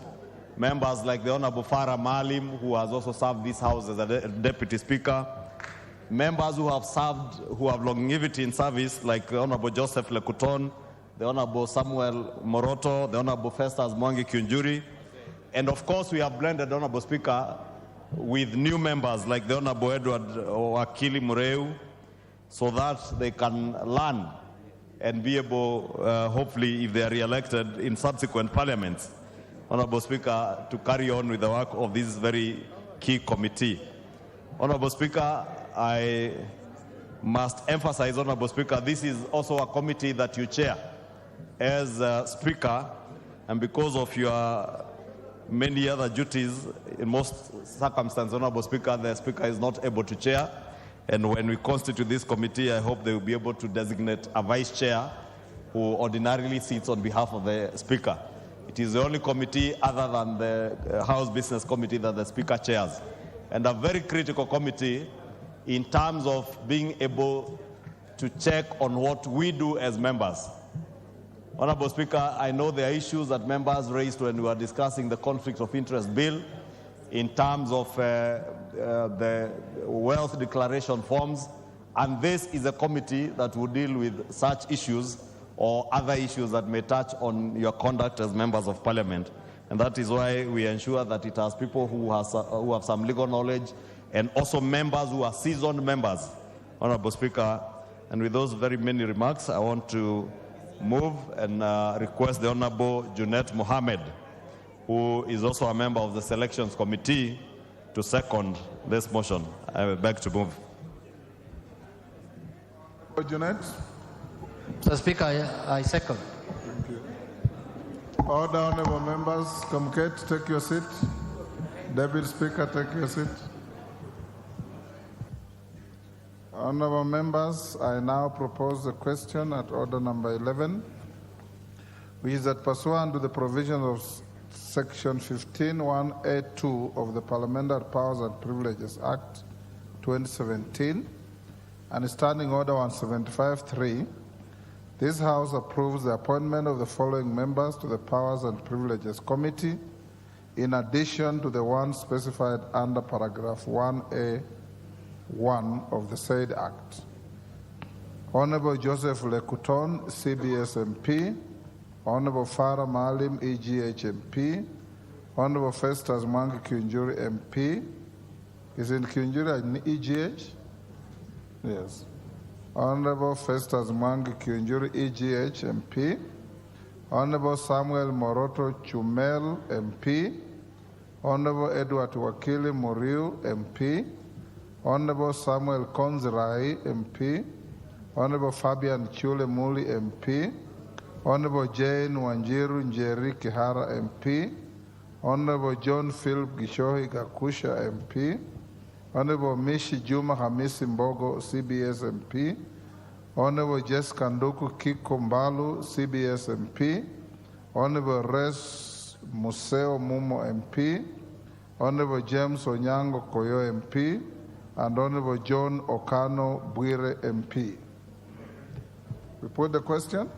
Members like the Honorable Farah Maalim, who has also served this House as a Deputy Speaker. Members who have served, who have longevity in service, like the Honorable Joseph Lekuton, the Honorable Samuel Moroto, the Honorable Festus Mwangi Kinjuri. And of course, we have blended, Honorable Speaker, with new members like the Honorable Edward Wakili Mureu, so that they can learn and be able, hopefully, if they are re-elected in subsequent parliaments, Honorable Speaker, to carry on with the work of this very key committee. Honorable Speaker, I must emphasize, Honorable Speaker, this is also a committee that you chair as Speaker, and because of your many other duties, in most circumstances, Honorable Speaker, the Speaker is not able to chair. And when we constitute this committee, I hope they will be able to designate a vice chair who ordinarily sits on behalf of the Speaker. It is the only committee other than the House Business Committee that the Speaker chairs, and a very critical committee in terms of being able to check on what we do as members. Honorable Speaker, I know there are issues that members raised when we were discussing the conflict of interest bill in terms of the wealth declaration forms, and this is a committee that will deal with such issues or other issues that may touch on your conduct as members of parliament. And that is why we ensure that it has people who have some legal knowledge and also members who are seasoned members, Honorable Speaker. And with those very many remarks, I want to move and request the Honorable Junet Mohammed, who is also a member of the Selections Committee, to second this motion. I beg to move. Junet? Mr. Speaker, I second. Thank you. Order, honorable members. Communicate, take your seat. Deputy Speaker, take your seat. Honorable members, I now propose the question at order number 11, which is that pursuant to the provisions of Section 15(1)(a)(2) of the Parliamentary Powers and Privileges Act 2017 and Standing Order 175(3), this House approves the appointment of the following members to the Powers and Privileges Committee, in addition to the one specified under paragraph 1A(1) of the said Act. Honorable Joseph Lekuton, CBS MP, Honorable Farah Maalim, EGH MP, Honorable Festus Mwangi Kiunjuri MP. Is in Kiunjuri in EGH? Yes. Honorable Festus Mwangi Kiunjuri, EGH MP, Honorable Samuel Moroto Chumel MP, Honorable Edward Wakili Muriu MP, Honorable Samuel Konzirai MP, Honorable Fabian Chule Muli MP, Honorable Jane Wanjiru Njeri Kihara MP, Honorable John Philip Gishohi Gakusha MP, Honorable Mishi Juma Hamisi Mbogo, CBS MP, Honorable Jess Kanduku Kiko Mbalu, CBS MP, Honorable Res Museo Mumo MP, Honorable James Onyango Koyo MP, and Honorable John Okano Bwire MP. We put the question?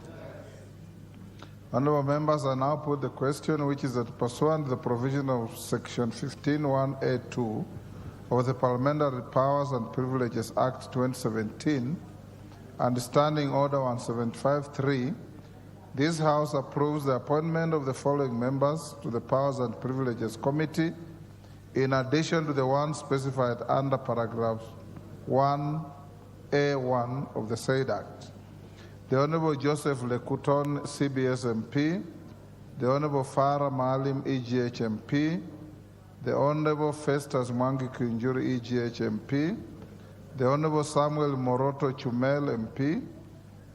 Honorable members, I now put the question, which is that pursuant to the provision of Section 15(1)(a)(2) of the Parliamentary Powers and Privileges Act 2017 and Standing Order 175(3), this House approves the appointment of the following members to the Powers and Privileges Committee, in addition to the one specified under paragraph 1A(1) of the said Act. The Honorable Joseph Lekuton, CBS MP, the Honorable Farah Maalim, EGH MP, the Honorable Festus Mwangi Kiunjuri, EGH MP, the Honorable Samuel Moroto Chumel MP,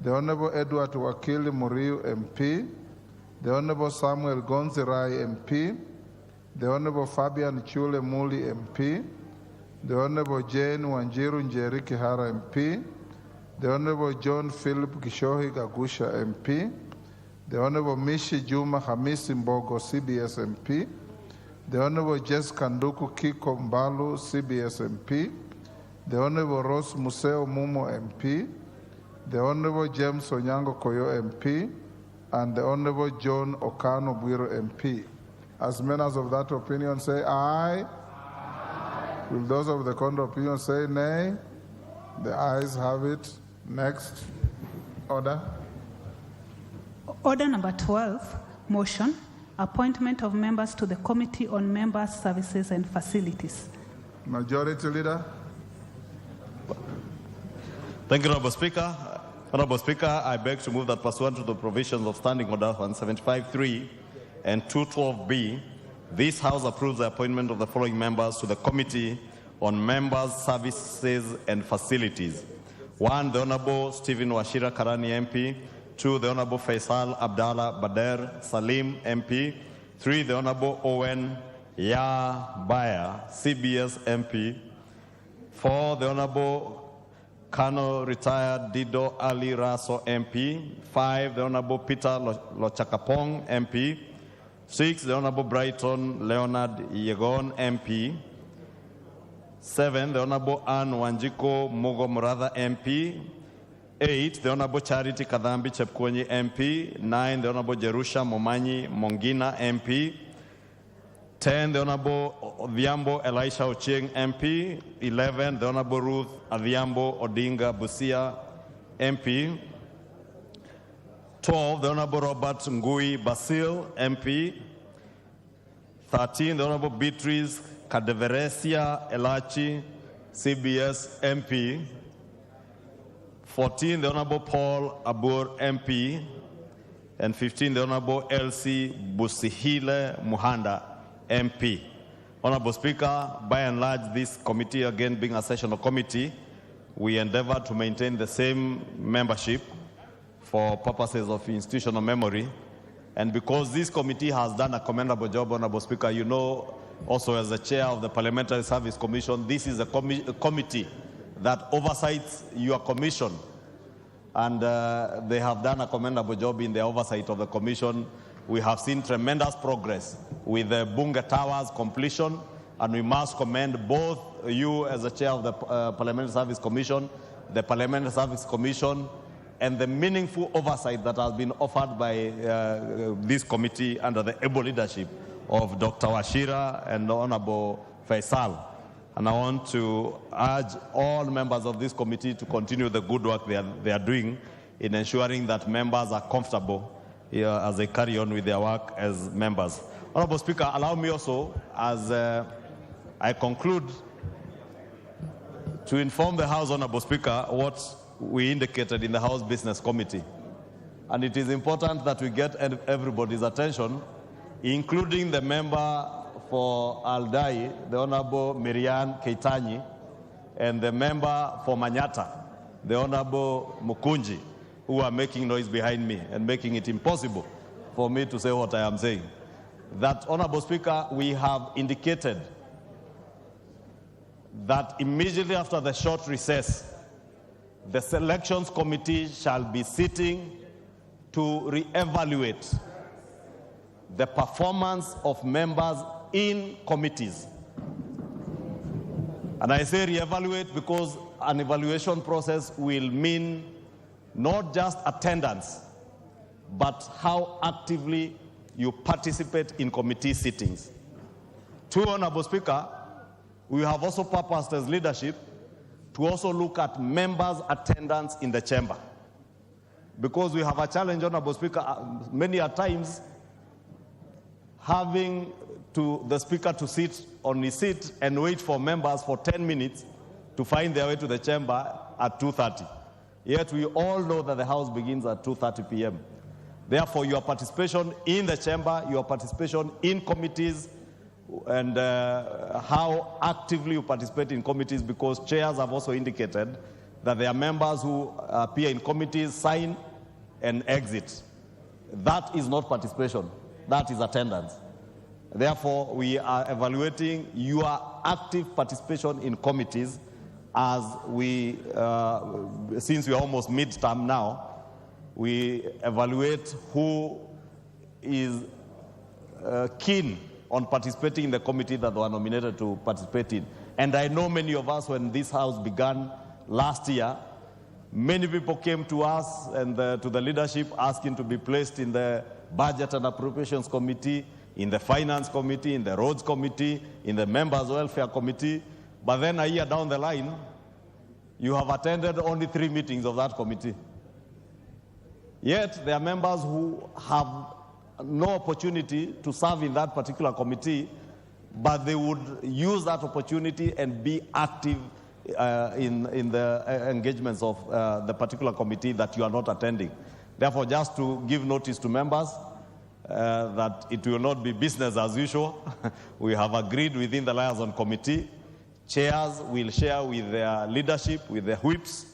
the Honorable Edward Wakili Muriu MP, the Honorable Samuel Gonzirai MP, the Honorable Fabian Chule Muli MP, the Honorable Jane Wanjiru Njeri Kihara MP, the Honorable John Philip Gishohi Gagusha MP, the Honorable Mishi Juma Hamisi Mbogo, CBS MP, the Honorable Jess Kanduku Kiko Mbalu, CBS MP, the Honorable Rose Museo Mumo MP, the Honorable James Onyango Koyo MP, and the Honorable John Okano Bwiro MP. As members of that opinion say aye. Will those of the contrary opinion say nay? The ayes have it. Next. Order. Order number 12, motion, appointment of members to the Committee on Members' Services and Facilities. Majority Leader. Thank you, Honorable Speaker. Honorable Speaker, I beg to move that pursuant to the provisions of Standing Order 175(3) and 212(b), this House approves the appointment of the following members to the Committee on Members' Services and Facilities. 1, the Honorable Stephen Washira Karani MP. 2, the Honorable Faisal Abdallah Bader Salim MP. 3, the Honorable Owen Baya, CBS MP. 4, the Honorable Colonel Retired Dido Ali Raso MP. 5, the Honorable Peter Lochakapong MP. 6, the Honorable Brighton Leonard Yegon, MP. 7, the Honorable Anne Wanjiko Mugo Muratha, MP. 8, the Honorable Charity Kadhambi Chepkwonyi, MP. 9, the Honorable Jerusha Momanyi Mongina, MP. 10, the Honorable Odhiambo Elisha Ochieng, MP. 11, the Honorable Ruth Adhiambo Odinga Busia, MP. 12, the Honorable Robert Ngui Basil, MP. 13, the Honorable Beatrice Kadeveresia Elachi, CBS, MP. 14, the Honorable Paul Abur, MP. And 15, the Honorable Elsie Busihile Muhanda, MP. Honorable Speaker, by and large, this committee, again being a sessional committee, we endeavor to maintain the same membership for purposes of institutional memory. And because this committee has done a commendable job, Honorable Speaker, you know, also as the chair of the Parliamentary Service Commission, this is a committee that oversees your commission. And they have done a commendable job in the oversight of the commission. We have seen tremendous progress with the Bunga Towers completion, and we must commend both you as the chair of the Parliamentary Service Commission, the Parliamentary Service Commission, and the meaningful oversight that has been offered by this committee under the able leadership of Dr. Wachira and the Honorable Faisal. And I want to urge all members of this committee to continue the good work they are doing in ensuring that members are comfortable as they carry on with their work as members. Honorable Speaker, allow me also, as I conclude, to inform the House, Honorable Speaker, what we indicated in the House Business Committee. And it is important that we get everybody's attention, including the member for Aldai, the Honorable Miriam Keitani, and the member for Manyata, the Honorable Mukunji, who are making noise behind me and making it impossible for me to say what I am saying. That, Honorable Speaker, we have indicated that immediately after the short recess, the Selections Committee shall be sitting to re-evaluate the performance of members in committees. And I say re-evaluate because an evaluation process will mean not just attendance, but how actively you participate in committee sittings. 2, Honorable Speaker, we have also purposed as leadership to also look at members' attendance in the chamber. Because we have a challenge, Honorable Speaker, many a times having the Speaker to sit on his seat and wait for members for 10 minutes to find their way to the chamber at 2:30. Yet we all know that the House begins at 2:30 p.m. Therefore, your participation in the chamber, your participation in committees, and how actively you participate in committees, because chairs have also indicated that there are members who appear in committees, sign, and exit. That is not participation. That is attendance. Therefore, we are evaluating your active participation in committees as we, since we are almost mid-term now, we evaluate who is keen on participating in the committee that they were nominated to participate in. And I know many of us, when this House began last year, many people came to us and to the leadership asking to be placed in the Budget and Appropriations Committee, in the Finance Committee, in the Roads Committee, in the Members' Welfare Committee. But then a year down the line, you have attended only 3 meetings of that committee. Yet there are members who have no opportunity to serve in that particular committee, but they would use that opportunity and be active in the engagements of the particular committee that you are not attending. Therefore, just to give notice to members that it will not be business as usual, we have agreed within the liaison committee, chairs will share with their leadership, with their whips,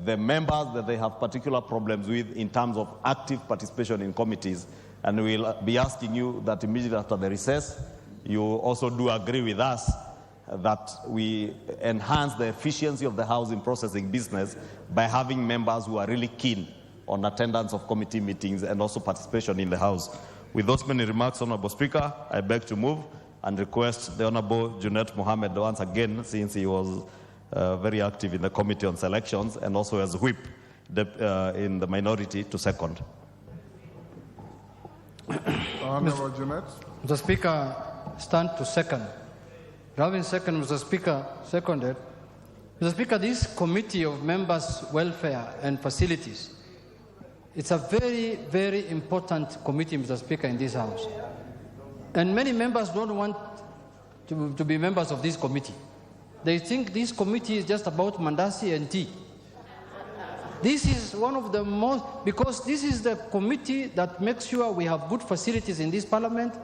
the members that they have particular problems with in terms of active participation in committees. And we'll be asking you that immediately after the recess, you also do agree with us that we enhance the efficiency of the House in processing business by having members who are really keen on attendance of committee meetings and also participation in the House. With those many remarks, Honorable Speaker, I beg to move and request the Honorable Junet Mohammed once again, since he was very active in the Committee on Selections and also as whip in the minority, to second. Honorable Junet. Mr. Speaker, stand to second. Having second, Mr. Speaker, seconded. Mr. Speaker, this Committee of Members' Welfare and Facilities, it's a very, very important committee, Mr. Speaker, in this House. And many members don't want to be members of this committee. They think this committee is just about mandasi and tea. This is one of the most, because this is the committee that makes sure we have good facilities in this parliament.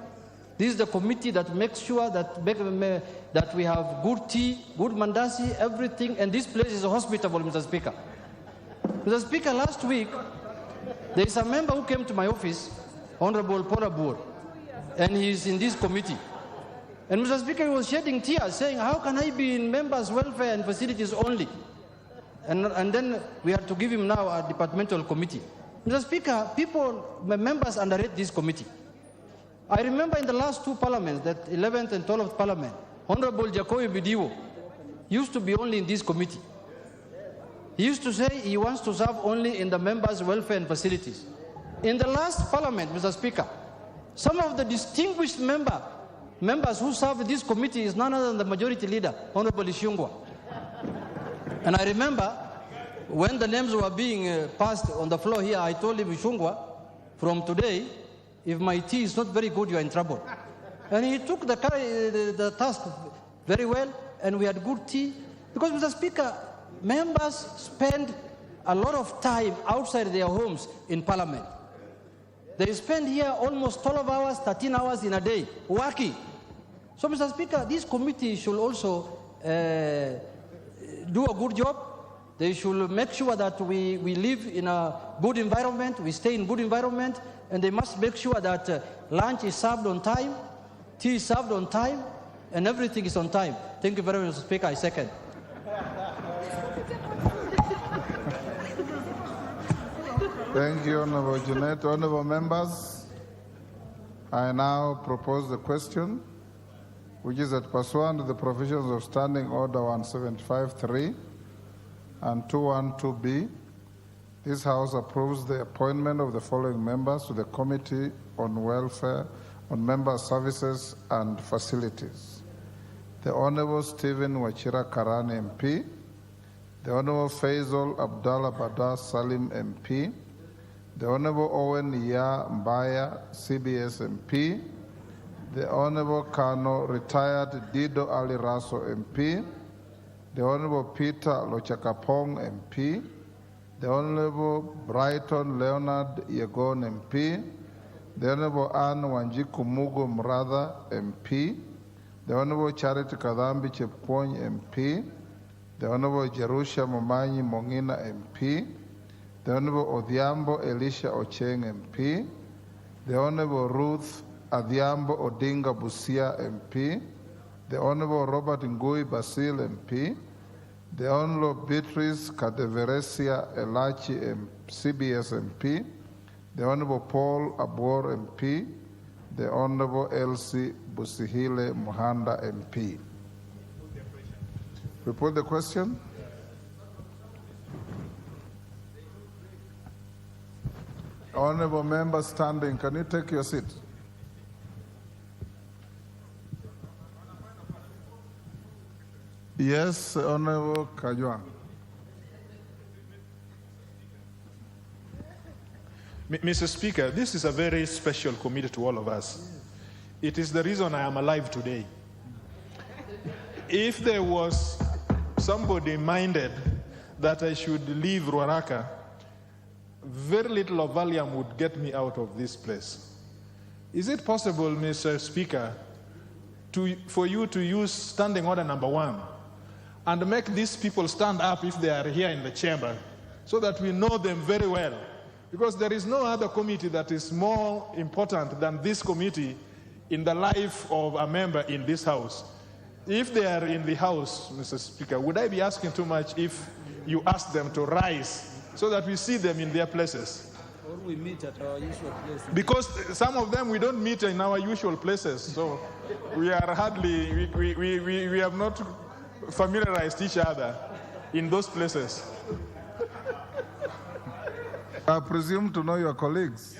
This is the committee that makes sure that we have good tea, good mandasi, everything, and this place is hospitable, Mr. Speaker. Mr. Speaker, last week, there is a member who came to my office, Honorable Paula Boer, and he is in this committee. And Mr. Speaker, he was shedding tears, saying, how can I be in members' welfare and facilities only? And then we had to give him now a departmental committee. Mr. Speaker, members underrate this committee. I remember in the last two parliaments, that 11th and 12th parliament, Honorable Jacobi Bidiwo used to be only in this committee. He used to say he wants to serve only in the members' welfare and facilities. In the last parliament, Mr. Speaker, some of the distinguished members who serve this committee is none other than the majority leader, Honorable Ishungwa. And I remember when the names were being passed on the floor here, I told him, Ishungwa, from today, if my tea is not very good, you are in trouble. And he took the task very well, and we had good tea. Because, Mr. Speaker, members spend a lot of time outside their homes in Parliament. They spend here almost 12 hours, 13 hours in a day, working. So, Mr. Speaker, this committee should also do a good job. They should make sure that we live in a good environment, we stay in good environment, and they must make sure that lunch is served on time, tea is served on time, and everything is on time. Thank you very much, Mr. Speaker. I second. Thank you, Honorable Junet. Honorable members, I now propose the question, which is that pursuant to the provisions of Standing Order 175.3 and 212B, this House approves the appointment of the following members to the Committee on Welfare, on Member Services and Facilities. The Honorable Stephen Wachira Karani MP, the Honorable Faisal Abdallah Badar Salim MP, the Honorable Owen Ya Mbaya CBS MP, the Honorable Kano Retired Dido Ali Raso MP, the Honorable Peter Lochakapong MP, the Honorable Brighton Leonard Yegon MP, the Honorable Anne Wanjiku Mugo Mratha MP, the Honorable Charity Kadhambi Chepkwony MP, the Honorable Jerusha Momanyi Mongina MP, the Honorable Odhiambo Elisha Ocheng MP, the Honorable Ruth Adhiambo Odinga Busia MP, the Honorable Robert Ngui Basil MP, the Honorable Beatrice Kadeveresia Elachi CBS MP, the Honorable Paul Abor MP, the Honorable Elsie Busihile Muhanda MP. Report the question. Honorable members standing, can you take your seat? Yes, Honorable Kajwang. Mr. Speaker, this is a very special committee to all of us. It is the reason I am alive today. If there was somebody minded that I should leave Ruaraka, very little of Valium would get me out of this place. Is it possible, Mr. Speaker, for you to use Standing Order number 1 and make these people stand up if they are here in the chamber so that we know them very well? Because there is no other committee that is more important than this committee in the life of a member in this House. If they are in the House, Mr. Speaker, would I be asking too much if you ask them to rise so that we see them in their places? Or we meet at our usual place. Because some of them we don't meet in our usual places, so we are hardly, we have not familiarized each other in those places. I presume to know your colleagues.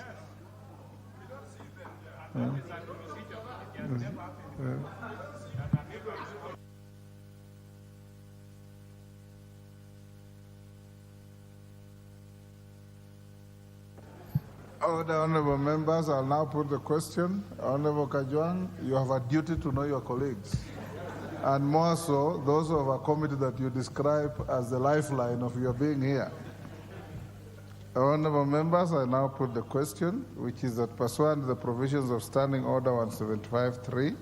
Oh, the honorable members, I'll now put the question. Honorable Kajwang, you have a duty to know your colleagues. And more so, those of our committee that you describe as the lifeline of your being here. Honorable members, I now put the question, which is that pursuant to the provisions of Standing Order 175.3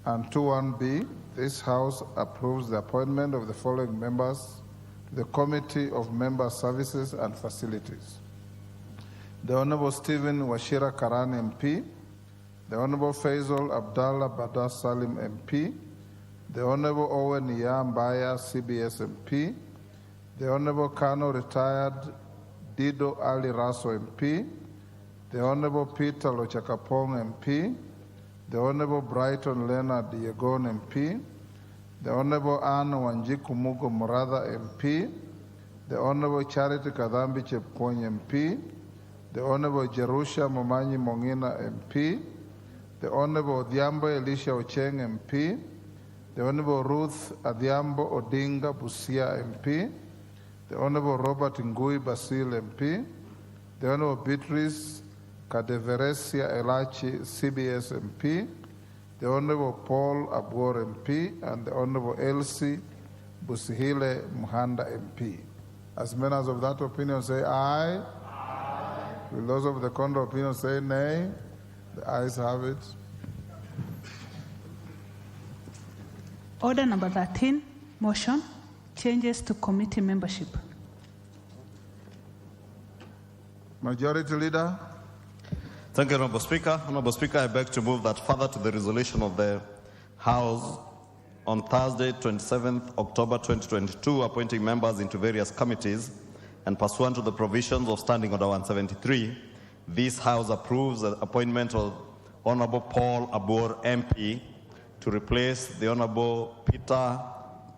and 21B, this House approves the appointment of the following members to the Committee of Member Services and Facilities. The Honorable Stephen Washira Karan MP, the Honorable Faisal Abdallah Badar Salim MP, the Honorable Owen Yambaya CBS MP, the Honorable Kano Retired Dido Ali Raso MP, the Honorable Peter Lochakapong MP, the Honorable Brighton Leonard Yegon MP, the Honorable Anne Wanjiku Mugo Murada MP, the Honorable Charity Kadhambi Chepkwony MP, the Honorable Jerusha Momanyi Mongina MP, the Honorable Odhiambo Elisha Ocheng MP, the Honorable Ruth Adhiambo Odinga Busia MP, the Honorable Robert Ngui Basil MP, the Honorable Beatrice Kadeveresia Elachi CBS MP, the Honorable Paul Abwor MP, and the Honorable Elsie Busihile Muhanda MP. As members of that opinion say aye. Will those of the contrary opinion say nay? The ayes have it. Order number 13, motion, changes to committee membership. Majority Leader. Thank you, Honorable Speaker. Honorable Speaker, I beg to move that further to the resolution of the House on Thursday, 27th October 2022, appointing members into various committees, and pursuant to the provisions of Standing Order 173, this House approves the appointment of Honorable Paul Abwor MP to replace the Honorable Peter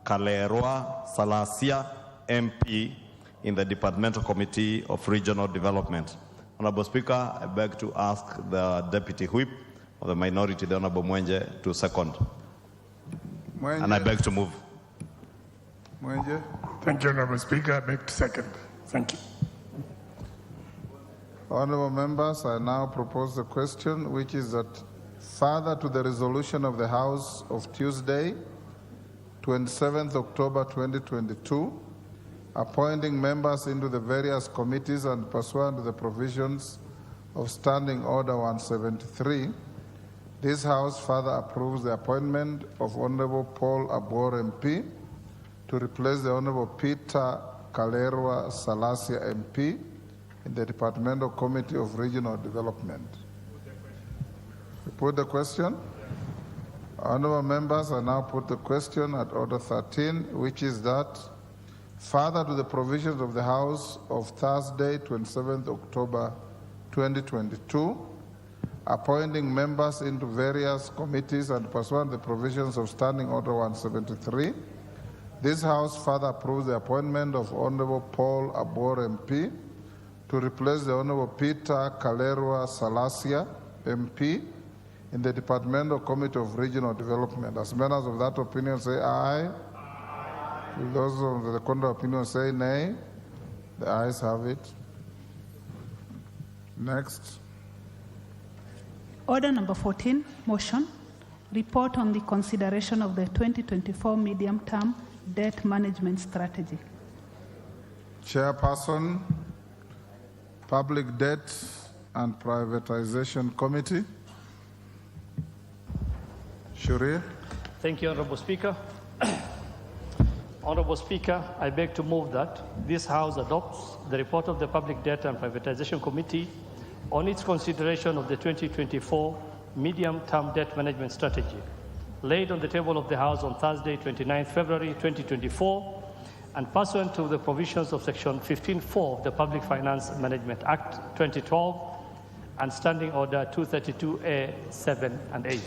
Kalerwa Salasia MP in the Departmental Committee of Regional Development. Honorable Speaker, I beg to ask the Deputy Whip of the minority, the Honorable Mwenje, to second. Mwenje. And I beg to move. Mwenje. Thank you, Honorable Speaker. I beg to second. Thank you. Honorable members, I now propose the question, which is that further to the resolution of the House of Tuesday, 27th October 2022, appointing members into the various committees and pursuant to the provisions of Standing Order 173, this House further approves the appointment of Honorable Paul Abwor MP to replace the Honorable Peter Kalerwa Salasia MP in the Departmental Committee of Regional Development. We put the question. Honorable members, I now put the question at Order 13, which is that further to the provisions of the House of Thursday, 27th October 2022, appointing members into various committees and pursuant to the provisions of Standing Order 173, this House further approves the appointment of Honorable Paul Abwor MP to replace the Honorable Peter Kalerwa Salasia MP in the Departmental Committee of Regional Development. As members of that opinion say aye. Will those of the contrary opinion say nay? The ayes have it. Next. Order number 14, motion, report on the consideration of the 2024 medium-term debt management strategy. Chairperson, Public Debt and Privatization Committee. Shuria. Thank you, Honorable Speaker. Honorable Speaker, I beg to move that this House adopts the report of the Public Debt and Privatization Committee on its consideration of the 2024 medium-term debt management strategy, laid on the table of the House on Thursday, 29 February 2024, and pursuant to the provisions of Section 15(4) of the Public Finance Management Act 2012 and Standing Order 232A 7 and 8.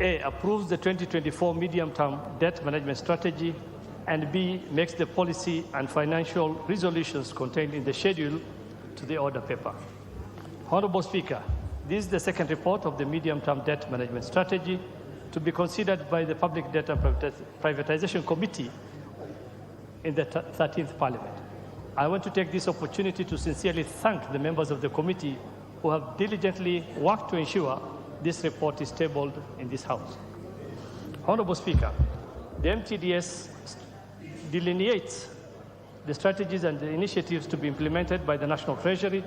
A, approves the 2024 medium-term debt management strategy, and B, makes the policy and financial resolutions contained in the schedule to the order paper. Honorable Speaker, this is the second report of the medium-term debt management strategy to be considered by the Public Debt and Privatization Committee in the 13th Parliament. I want to take this opportunity to sincerely thank the members of the committee who have diligently worked to ensure this report is tabled in this House. Honorable Speaker, the MTDS delineates the strategies and the initiatives to be implemented by the National Treasury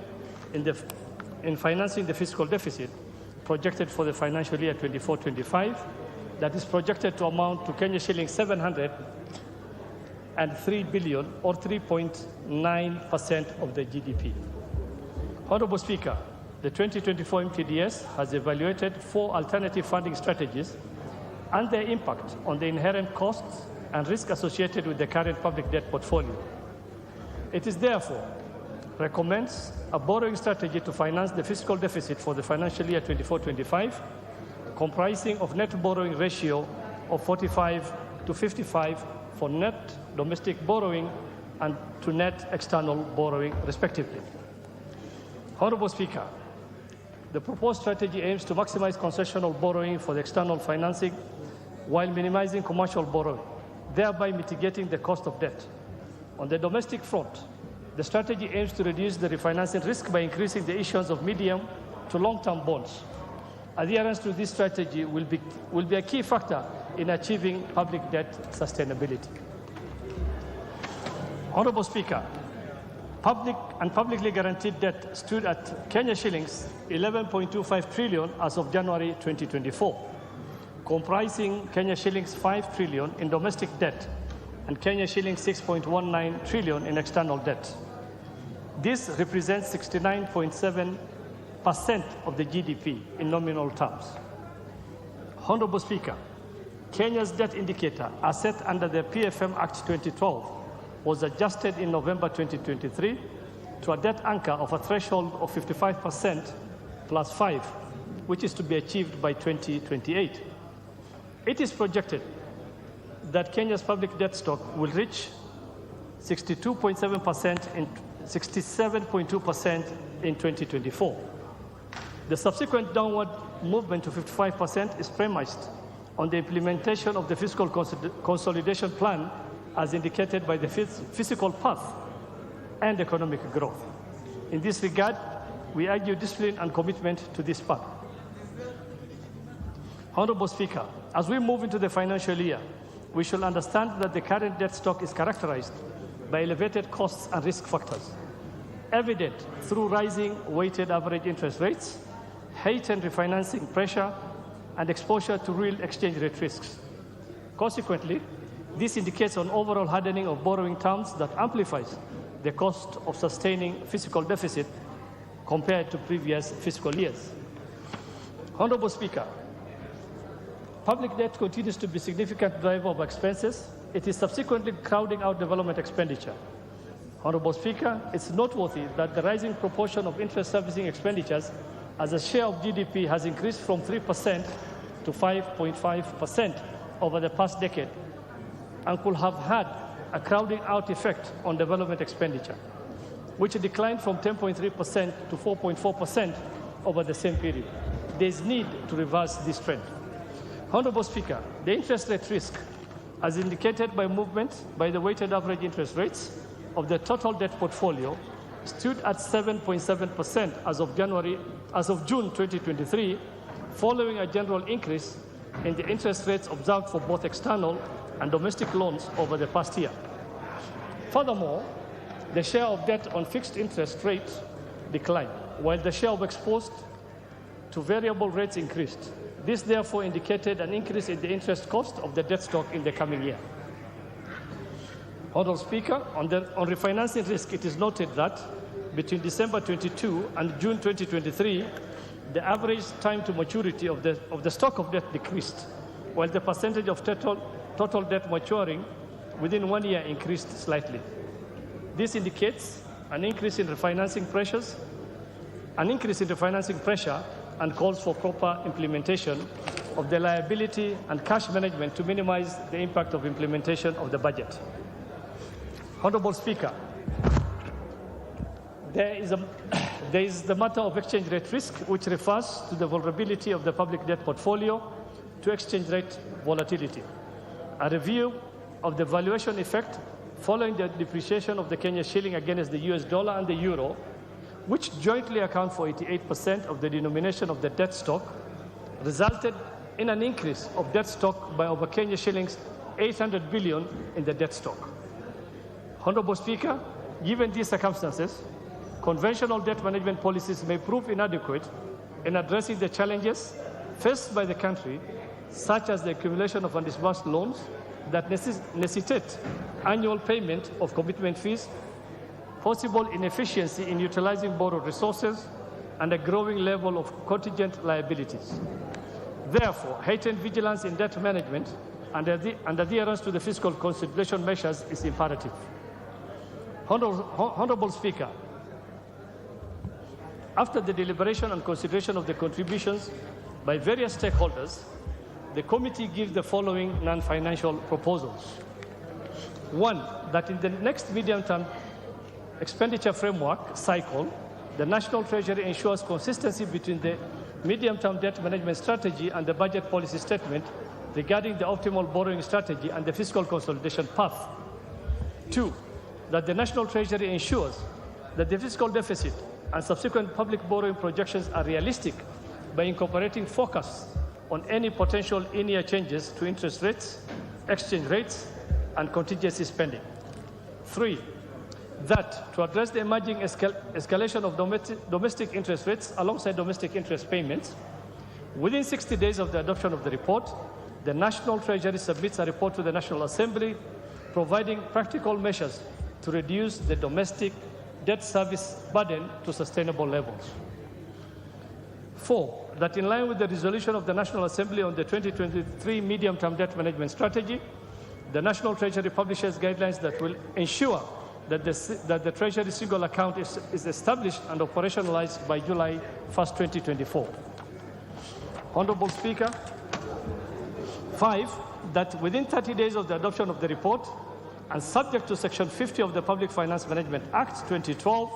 in financing the fiscal deficit projected for the financial year 24-25, that is projected to amount to Kenya shilling 703 billion, or 3.9% of the GDP. Honorable Speaker, the 2024 MTDS has evaluated 4 alternative funding strategies and their impact on the inherent costs and risk associated with the current public debt portfolio. It is therefore recommends a borrowing strategy to finance the fiscal deficit for the financial year 24-25, comprising of net borrowing ratio of 45 to 55 for net domestic borrowing and to net external borrowing, respectively. Honorable Speaker, the proposed strategy aims to maximize concessional borrowing for the external financing while minimizing commercial borrowing, thereby mitigating the cost of debt. On the domestic front, the strategy aims to reduce the refinancing risk by increasing the issuance of medium to long-term bonds. Adherence to this strategy will be a key factor in achieving public debt sustainability. Honorable Speaker, public and publicly guaranteed debt stood at Kenya shillings 11.25 trillion as of January 2024, comprising Kenya shillings 5 trillion in domestic debt and Kenya shillings 6.19 trillion in external debt. This represents 69.7% of the GDP in nominal terms. Honorable Speaker, Kenya's debt indicator, as set under the PFM Act 2012, was adjusted in November 2023 to a debt anchor of a threshold of 55% plus 5, which is to be achieved by 2028. It is projected that Kenya's public debt stock will reach 62.7% and 67.2% in 2024. The subsequent downward movement to 55% is premised on the implementation of the fiscal consolidation plan as indicated by the fiscal path and economic growth. In this regard, we argue discipline and commitment to this path. Honorable Speaker, as we move into the financial year, we should understand that the current debt stock is characterized by elevated costs and risk factors, evident through rising weighted average interest rates, heightened refinancing pressure, and exposure to real exchange rate risks. Consequently, this indicates an overall hardening of borrowing terms that amplifies the cost of sustaining fiscal deficit compared to previous fiscal years. Honorable Speaker, public debt continues to be a significant driver of expenses. It is subsequently crowding out development expenditure. Honorable Speaker, it's noteworthy that the rising proportion of interest servicing expenditures as a share of GDP has increased from 3% to 5.5% over the past decade and could have had a crowding out effect on development expenditure, which declined from 10.3% to 4.4% over the same period. There is need to reverse this trend. Honorable Speaker, the interest rate risk, as indicated by movement by the weighted average interest rates of the total debt portfolio, stood at 7.7% as of June 2023, following a general increase in the interest rates observed for both external and domestic loans over the past year. Furthermore, the share of debt on fixed interest rates declined, while the share of exposed to variable rates increased. This therefore indicated an increase in the interest cost of the debt stock in the coming year. Honorable Speaker, on refinancing risk, it is noted that between December 22 and June 2023, the average time to maturity of the stock of debt decreased, while the percentage of total total debt maturing within 1 year increased slightly. This indicates an increase in refinancing pressure and calls for proper implementation of the liability and cash management to minimize the impact of implementation of the budget. Honorable Speaker, there is the matter of exchange rate risk, which refers to the vulnerability of the public debt portfolio to exchange rate volatility. A review of the valuation effect following the depreciation of the Kenya shilling against the US dollar and the euro, which jointly account for 88% of the denomination of the debt stock, resulted in an increase of debt stock by over Kenya shillings 800 billion in the debt stock. Honorable Speaker, given these circumstances, conventional debt management policies may prove inadequate in addressing the challenges faced by the country, such as the accumulation of undisbursed loans that necessitate annual payment of commitment fees, possible inefficiency in utilizing borrowed resources, and a growing level of contingent liabilities. Therefore, heightened vigilance in debt management and adherence to the fiscal consolidation measures is imperative. Honorable Speaker, after the deliberation and consideration of the contributions by various stakeholders, the committee gives the following non-financial proposals. One, that in the next medium-term expenditure framework cycle, the National Treasury ensures consistency between the medium-term debt management strategy and the budget policy statement regarding the optimal borrowing strategy and the fiscal consolidation path. Two, that the National Treasury ensures that the fiscal deficit and subsequent public borrowing projections are realistic by incorporating forecasts on any potential in-year changes to interest rates, exchange rates, and contingency spending. Three, that to address the emerging escalation of domestic interest rates alongside domestic interest payments, within 60 days of the adoption of the report, the National Treasury submits a report to the National Assembly providing practical measures to reduce the domestic debt service burden to sustainable levels. Four, that in line with the resolution of the National Assembly on the 2023 medium-term debt management strategy, the National Treasury publishes guidelines that will ensure that the Treasury single account is established and operationalized by July 1st, 2024. Honorable Speaker, five, that within 30 days of the adoption of the report, and subject to Section 50 of the Public Finance Management Act 2012,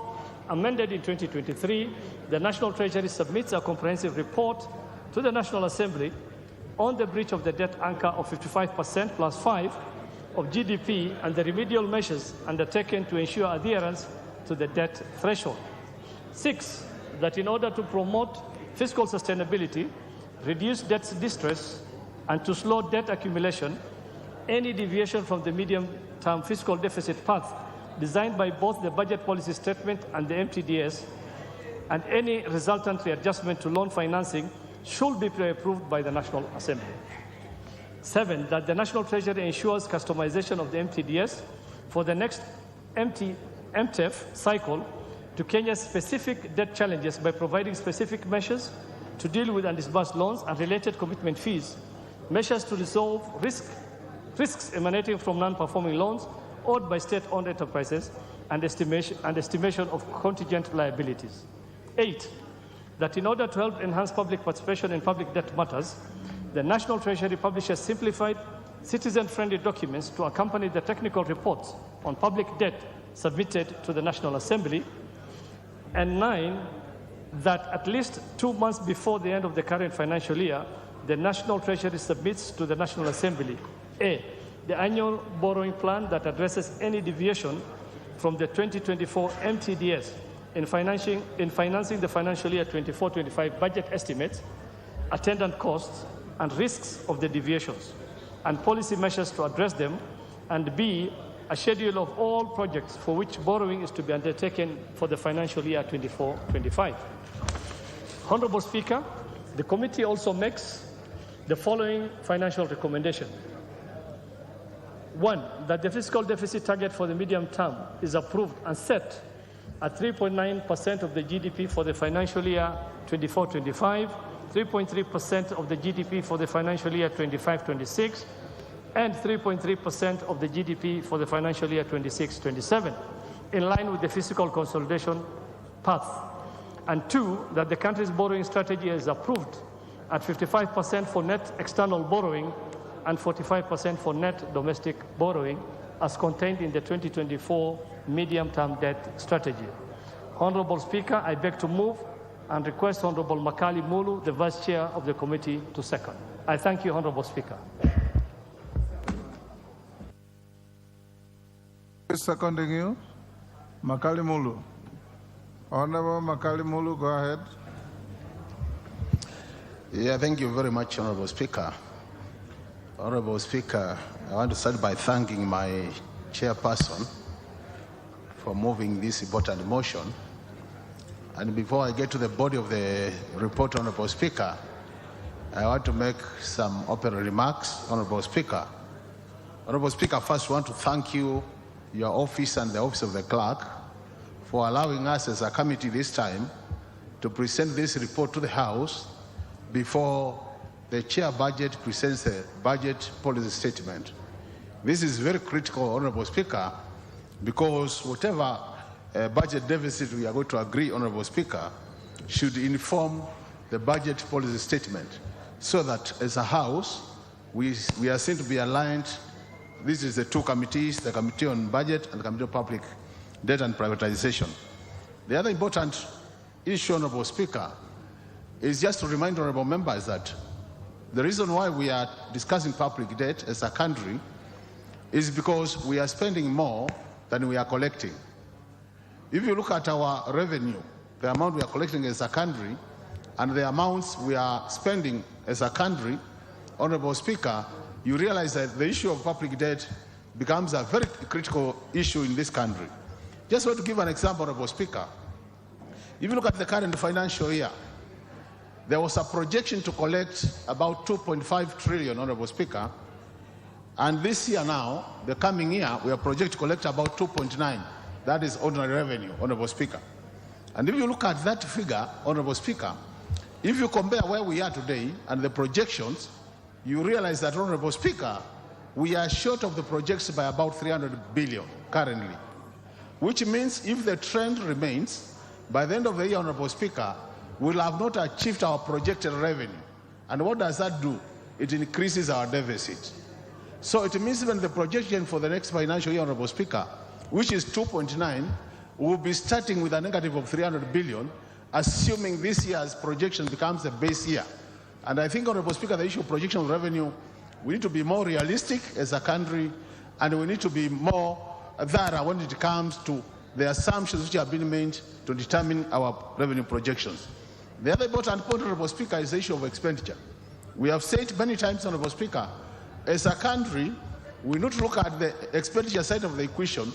amended in 2023, the National Treasury submits a comprehensive report to the National Assembly on the breach of the debt anchor of 55% plus 5 of GDP and the remedial measures undertaken to ensure adherence to the debt threshold. Six, that in order to promote fiscal sustainability, reduce debt distress, and to slow debt accumulation, any deviation from the medium-term fiscal deficit path designed by both the budget policy statement and the MTDS, and any resultant readjustment to loan financing should be pre-approved by the National Assembly. Seven, that the National Treasury ensures customization of the MTDS for the next MTF cycle to Kenya's specific debt challenges by providing specific measures to deal with undisbursed loans and related commitment fees, measures to resolve risks emanating from non-performing loans owed by state-owned enterprises, and estimation of contingent liabilities. Eight, that in order to help enhance public participation in public debt matters, the National Treasury publishes simplified, citizen-friendly documents to accompany the technical reports on public debt submitted to the National Assembly. And nine, that at least 2 months before the end of the current financial year, the National Treasury submits to the National Assembly A, the annual borrowing plan that addresses any deviation from the 2024 MTDS in financing the financial year 24-25 budget estimates, attendant costs, and risks of the deviations, and policy measures to address them, and B, a schedule of all projects for which borrowing is to be undertaken for the financial year 24-25. Honorable Speaker, the committee also makes the following financial recommendation. One, that the fiscal deficit target for the medium term is approved and set at 3.9% of the GDP for the financial year 24-25, 3.3% of the GDP for the financial year 25-26, and 3.3% of the GDP for the financial year 26-27, in line with the fiscal consolidation path. And two, that the country's borrowing strategy is approved at 55% for net external borrowing and 45% for net domestic borrowing, as contained in the 2024 medium-term debt strategy. Honorable Speaker, I beg to move and request Honorable Makali Mulu, the Vice Chair of the committee, to second. I thank you, Honorable Speaker. Seconding you, Makali Mulu. Honorable Makali Mulu, go ahead. Yeah, thank you very much, Honorable Speaker. Honorable Speaker, I want to start by thanking my chairperson for moving this important motion. And before I get to the body of the report, Honorable Speaker, I want to make some opening remarks, Honorable Speaker. Honorable Speaker, first I want to thank you, your office and the office of the clerk, for allowing us as a committee this time to present this report to the House before the chair budget presents the budget policy statement. This is very critical, Honorable Speaker, because whatever budget deficit we are going to agree, Honorable Speaker, should inform the budget policy statement, so that as a House, we are seen to be aligned. This is the two committees, the Committee on Budget and the Committee on Public Debt and Privatization. The other important issue, Honorable Speaker, is just to remind honorable members that the reason why we are discussing public debt as a country is because we are spending more than we are collecting. If you look at our revenue, the amount we are collecting as a country, and the amounts we are spending as a country, Honorable Speaker, you realize that the issue of public debt becomes a very critical issue in this country. Just want to give an example, Honorable Speaker. If you look at the current financial year, there was a projection to collect about 2.5 trillion, Honorable Speaker, and this year now, the coming year, we are projected to collect about 2.9. That is ordinary revenue, Honorable Speaker. And if you look at that figure, Honorable Speaker, if you compare where we are today and the projections, you realize that, Honorable Speaker, we are short of the projections by about 300 billion currently, which means if the trend remains, by the end of the year, Honorable Speaker, we'll have not achieved our projected revenue. And what does that do? It increases our deficit. So it means even the projection for the next financial year, Honorable Speaker, which is 2.9, we'll be starting with a negative of 300 billion, assuming this year's projection becomes the base year. And I think, Honorable Speaker, the issue of projection of revenue, we need to be more realistic as a country, and we need to be more thorough when it comes to the assumptions which have been made to determine our revenue projections. The other important point, Honorable Speaker, is the issue of expenditure. We have said many times, Honorable Speaker, as a country, we need to look at the expenditure side of the equation,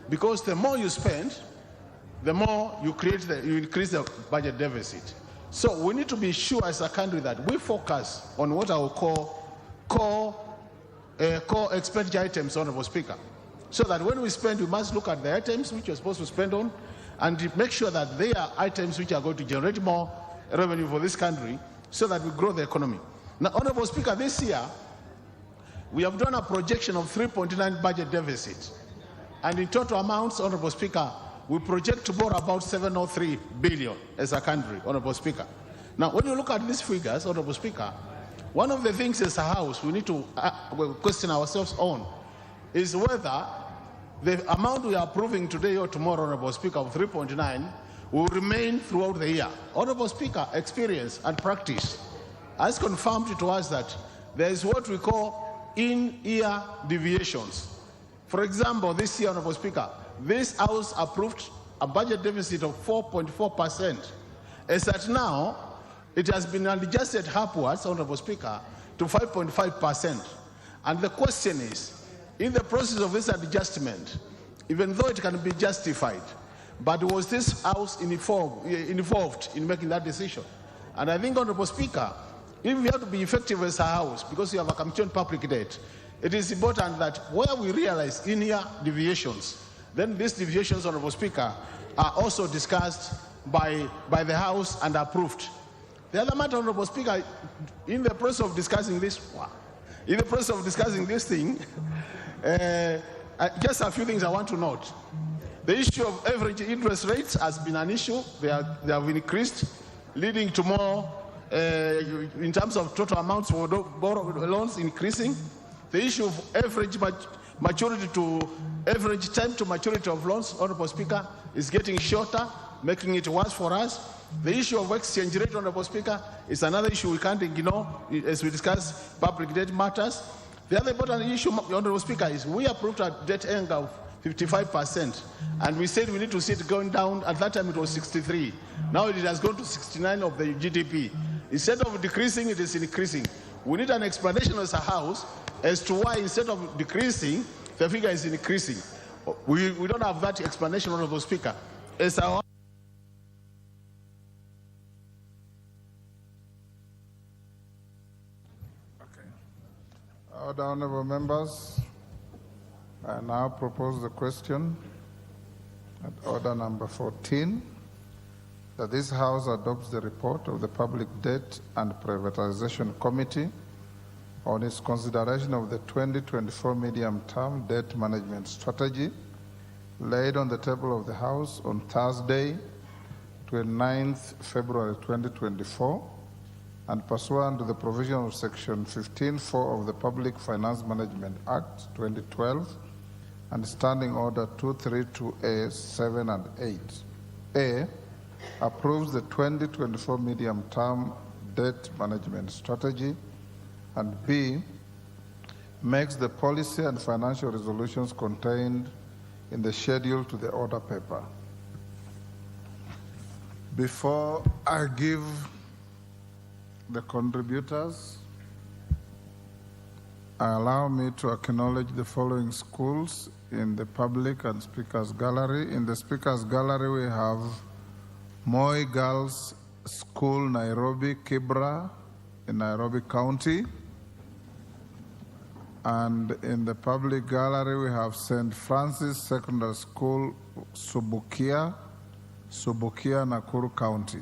because the more you spend, the more you increase the budget deficit. So we need to be sure as a country that we focus on what I will call core expenditure items, Honorable Speaker. So that when we spend, we must look at the items which we're supposed to spend on and make sure that they are items which are going to generate more revenue for this country so that we grow the economy. Now, Honorable Speaker, this year, we have done a projection of 3.9 budget deficit. And in total amounts, Honorable Speaker, we project to borrow about 703 billion as a country, Honorable Speaker. Now, when you look at these figures, Honorable Speaker, one of the things as a House we need to question ourselves on is whether the amount we are approving today or tomorrow, Honorable Speaker, of 3.9 will remain throughout the year. Honorable Speaker, experience and practice has confirmed to us that there is what we call in-year deviations. For example, this year, Honorable Speaker, this House approved a budget deficit of 4.4%. As at now, it has been adjusted upwards, Honorable Speaker, to 5.5%. And the question is, in the process of this adjustment, even though it can be justified, but was this House involved in making that decision? And I think, Honorable Speaker, if we have to be effective as a House, because we have a Committee on Public Debt, it is important that where we realize in-year deviations, then these deviations, Honorable Speaker, are also discussed by the House and approved. The other matter, Honorable Speaker, in the process of discussing this, in the process of discussing this thing, just a few things I want to note. The issue of average interest rates has been an issue. They have increased, leading to more, in terms of total amounts for loans increasing. The issue of average maturity to average time to maturity of loans, Honorable Speaker, is getting shorter, making it worse for us. The issue of exchange rate, Honorable Speaker, is another issue we can't ignore as we discuss public debt matters. The other important issue, Honorable Speaker, is we approved a debt angle of 55%, and we said we need to see it going down. At that time it was 63. Now it has gone to 69 of the GDP. Instead of decreasing, it is increasing. We need an explanation as a House as to why instead of decreasing, the figure is increasing. We don't have that explanation, Honorable Speaker. As our Order, honorable members. I now propose the question at order number 14, that this House adopts the report of the Public Debt and Privatization Committee on its consideration of the 2024 medium-term debt management strategy laid on the table of the House on Thursday, 29th February 2024, and pursuant to the provision of Section 15(4) of the Public Finance Management Act 2012 and Standing Order 232A 7 and 8. A, approves the 2024 medium-term debt management strategy, and B, makes the policy and financial resolutions contained in the schedule to the order paper. Before I give the contributors, allow me to acknowledge the following schools in the public and speakers gallery. In the speakers gallery, we have Moi Girls School, Nairobi, Kibra, in Nairobi County. And in the public gallery, we have St. Francis Secondary School, Subukia, Nakuru County.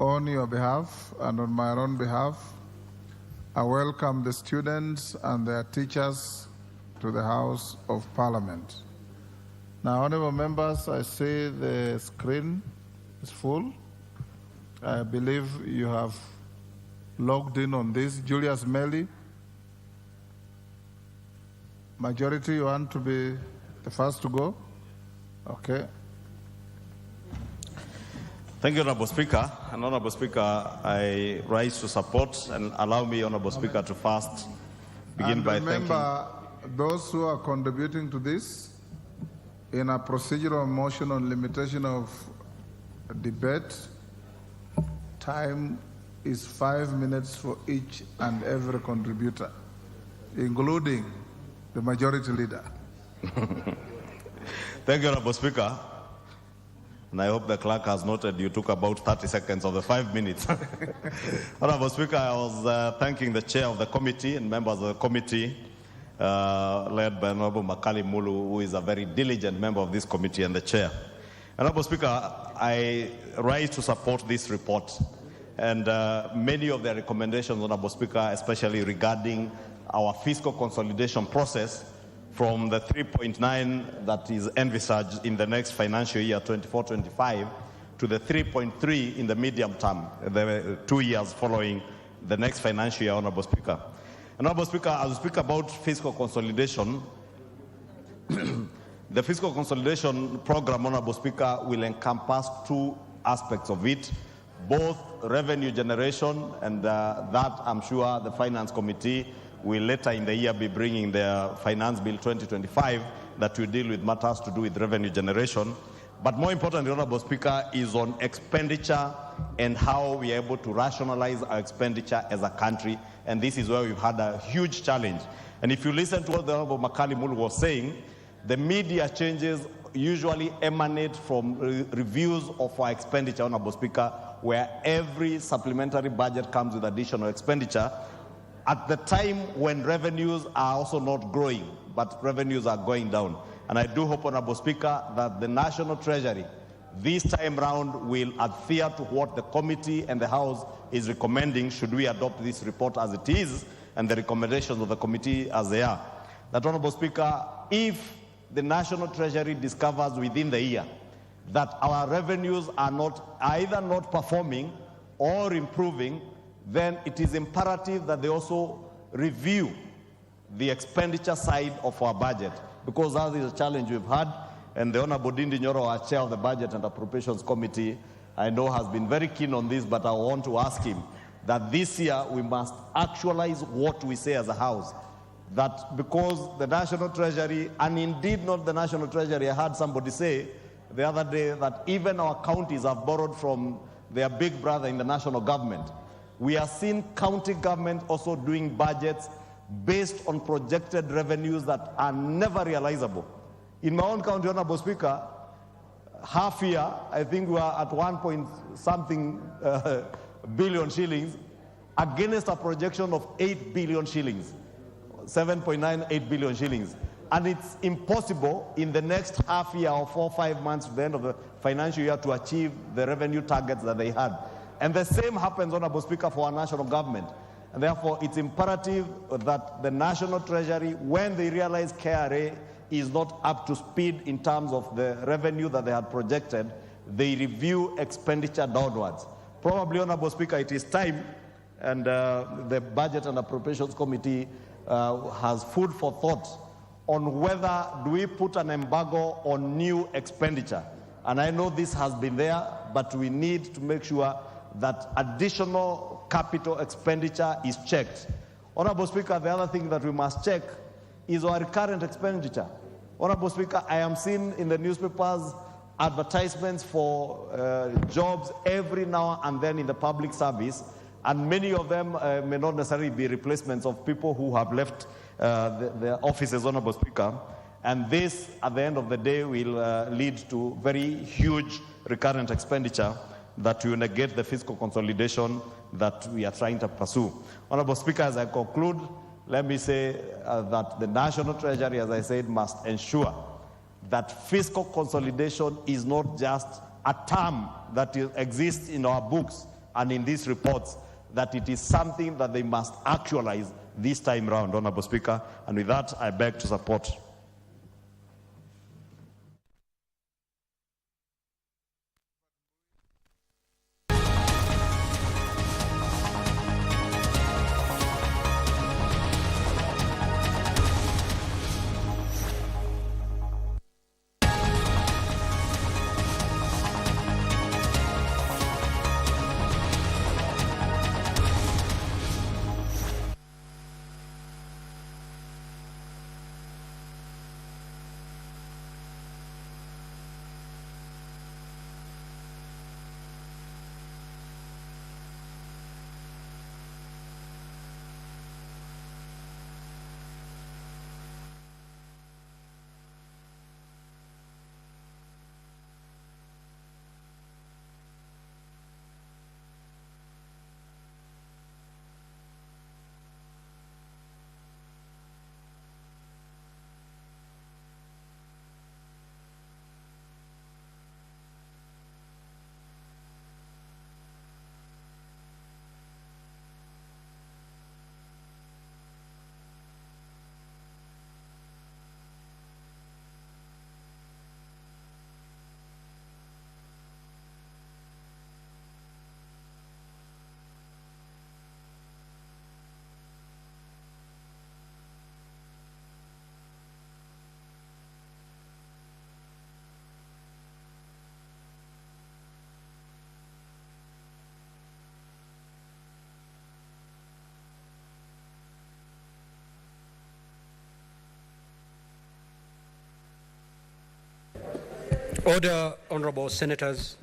On your behalf and on my own behalf, I welcome the students and their teachers to the House of Parliament. Now, honorable members, I see the screen is full. I believe you have logged in on this. Julius Melly, majority, you want to be the first to go? Okay. Thank you, Honorable Speaker. And Honorable Speaker, I rise to support, and allow me, Honorable Speaker, to first begin by thanking. Remember, those who are contributing to this, in a procedural motion on limitation of debate, time is 5 minutes for each and every contributor, including the majority leader. Thank you, Honorable Speaker. And I hope the clerk has noted you took about 30 seconds of the 5 minutes. Honorable Speaker, I was thanking the chair of the committee and members of the committee, led by Honorable Makali Mulu, who is a very diligent member of this committee and the chair. Honorable Speaker, I rise to support this report. And many of the recommendations, Honorable Speaker, especially regarding our fiscal consolidation process, from the 3.9 that is envisaged in the next financial year, 24-25, to the 3.3 in the medium term, the 2 years following the next financial year, Honorable Speaker. Honorable Speaker, as we speak about fiscal consolidation, the fiscal consolidation program, Honorable Speaker, will encompass two aspects of it, both revenue generation, and that I'm sure the Finance Committee will later in the year be bringing their Finance Bill 2025 that will deal with matters to do with revenue generation. But more importantly, Honorable Speaker, is on expenditure and how we are able to rationalize our expenditure as a country. And this is where we've had a huge challenge. And if you listen to what the Honorable Makali Mulu was saying, the media changes usually emanate from reviews of our expenditure, Honorable Speaker, where every supplementary budget comes with additional expenditure at the time when revenues are also not growing, but revenues are going down. And I do hope, Honorable Speaker, that the National Treasury this time round will adhere to what the committee and the House is recommending should we adopt this report as it is, and the recommendations of the committee as they are. That, Honorable Speaker, if the National Treasury discovers within the year that our revenues are either not performing or improving, then it is imperative that they also review the expenditure side of our budget, because that is a challenge we've had. And the Honorable Dindi Nyoro, our chair of the Budget and Appropriations Committee, I know has been very keen on this, but I want to ask him that this year we must actualize what we say as a House. That because the National Treasury, and indeed not the National Treasury, I heard somebody say the other day that even our counties have borrowed from their big brother in the national government. We are seeing county government also doing budgets based on projected revenues that are never realizable. In my own county, Honorable Speaker, half year, I think we are at 1-point-something billion shillings against a projection of 8 billion shillings, 7.98 billion shillings. And it's impossible in the next half year or 4 or 5 months to the end of the financial year to achieve the revenue targets that they had. And the same happens, Honorable Speaker, for our national government. And therefore, it's imperative that the National Treasury, when they realize KRA is not up to speed in terms of the revenue that they had projected, they review expenditure downwards. Probably, Honorable Speaker, it is time, and the Budget and Appropriations Committee has food for thought on whether do we put an embargo on new expenditure. And I know this has been there, but we need to make sure that additional capital expenditure is checked. Honorable Speaker, the other thing that we must check is our current expenditure. Honorable Speaker, I am seeing in the newspapers advertisements for jobs every now and then in the public service, and many of them may not necessarily be replacements of people who have left their offices, Honorable Speaker. And this, at the end of the day, will lead to very huge recurrent expenditure that will negate the fiscal consolidation that we are trying to pursue. Honorable Speaker, as I conclude, let me say that the National Treasury, as I said, must ensure that fiscal consolidation is not just a term that exists in our books and in these reports, that it is something that they must actualize this time round, Honorable Speaker. And with that, I beg to support. Order, honorable senators.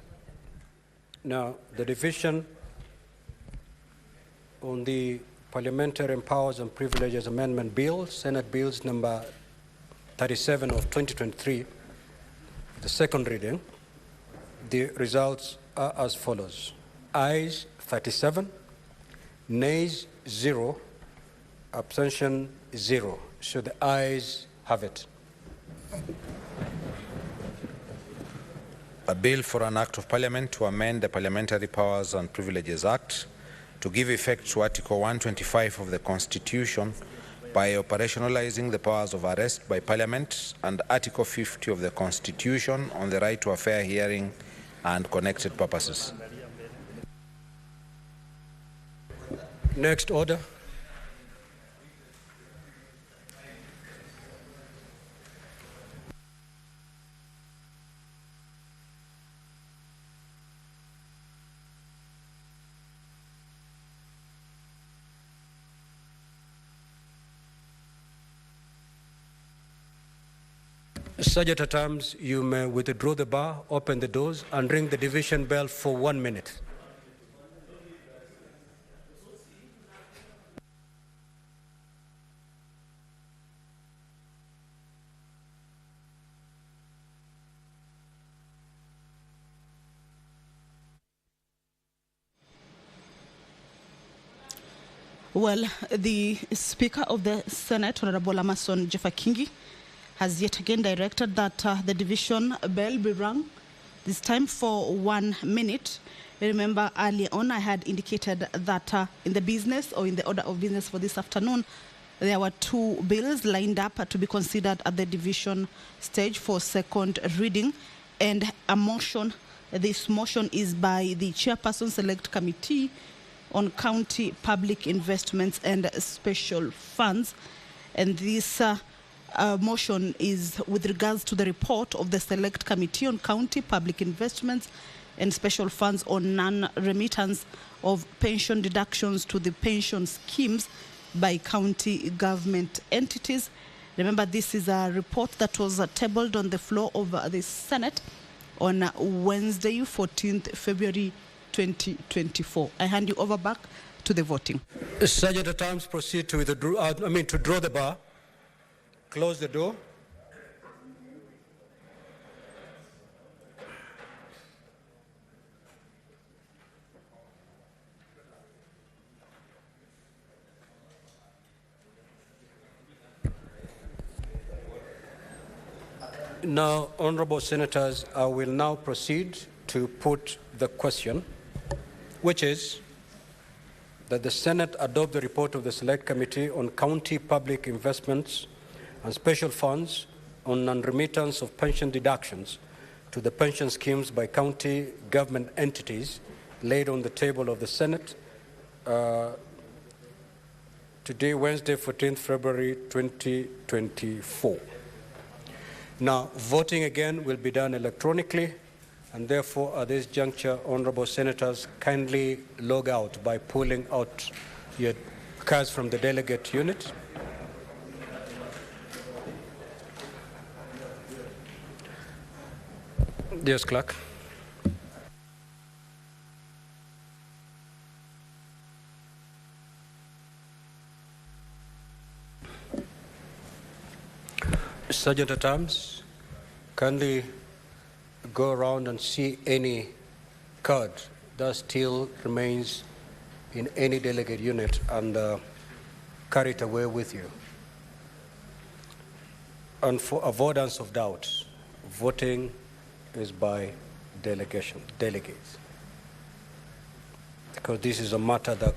Now, the division on the Parliamentary Powers and Privileges Amendment Bill, Senate Bills number 37 of 2023, the second reading. The results are as follows. Ayes 37, nays 0, abstention 0. So the ayes have it. A bill for an Act of Parliament to amend the Parliamentary Powers and Privileges Act to give effect to Article 125 of the Constitution by operationalizing the powers of arrest by Parliament and Article 50 of the Constitution on the right to a fair hearing and connected purposes. Next order. Sergeant at arms, you may withdraw the bar, open the doors, and ring the division bell for 1 minute. Well, the Speaker of the Senate, Honorable Amason Jeffa-Kingi, has yet again directed that the division bell be rung, this time for 1 minute. Remember, earlier on I had indicated that in the business or in the order of business for this afternoon, there were 2 bills lined up to be considered at the division stage for second reading, and a motion. This motion is by the Chairperson Select Committee on County Public Investments and Special Funds, and this motion is with regards to the report of the Select Committee on County Public Investments and Special Funds on non-remittance of pension deductions to the pension schemes by county government entities. Remember, this is a report that was tabled on the floor of the Senate on Wednesday, 14th February 2024. I hand you over back to the voting. Sergeant at arms, proceed to to draw the bar. Close the door. Now, honorable senators, I will now proceed to put the question, which is that the Senate adopt the report of the Select Committee on County Public Investments and Special Funds on non-remittance of pension deductions to the pension schemes by county government entities laid on the table of the Senate today, Wednesday, 14th February 2024. Now, voting again will be done electronically, and therefore, at this juncture, honorable senators, kindly log out by pulling out your cards from the delegate unit. Yes, clerk. Sergeant at arms, kindly go around and see any card that still remains in any delegate unit and carry it away with you. And for avoidance of doubt, voting is by delegates. Because this is a matter that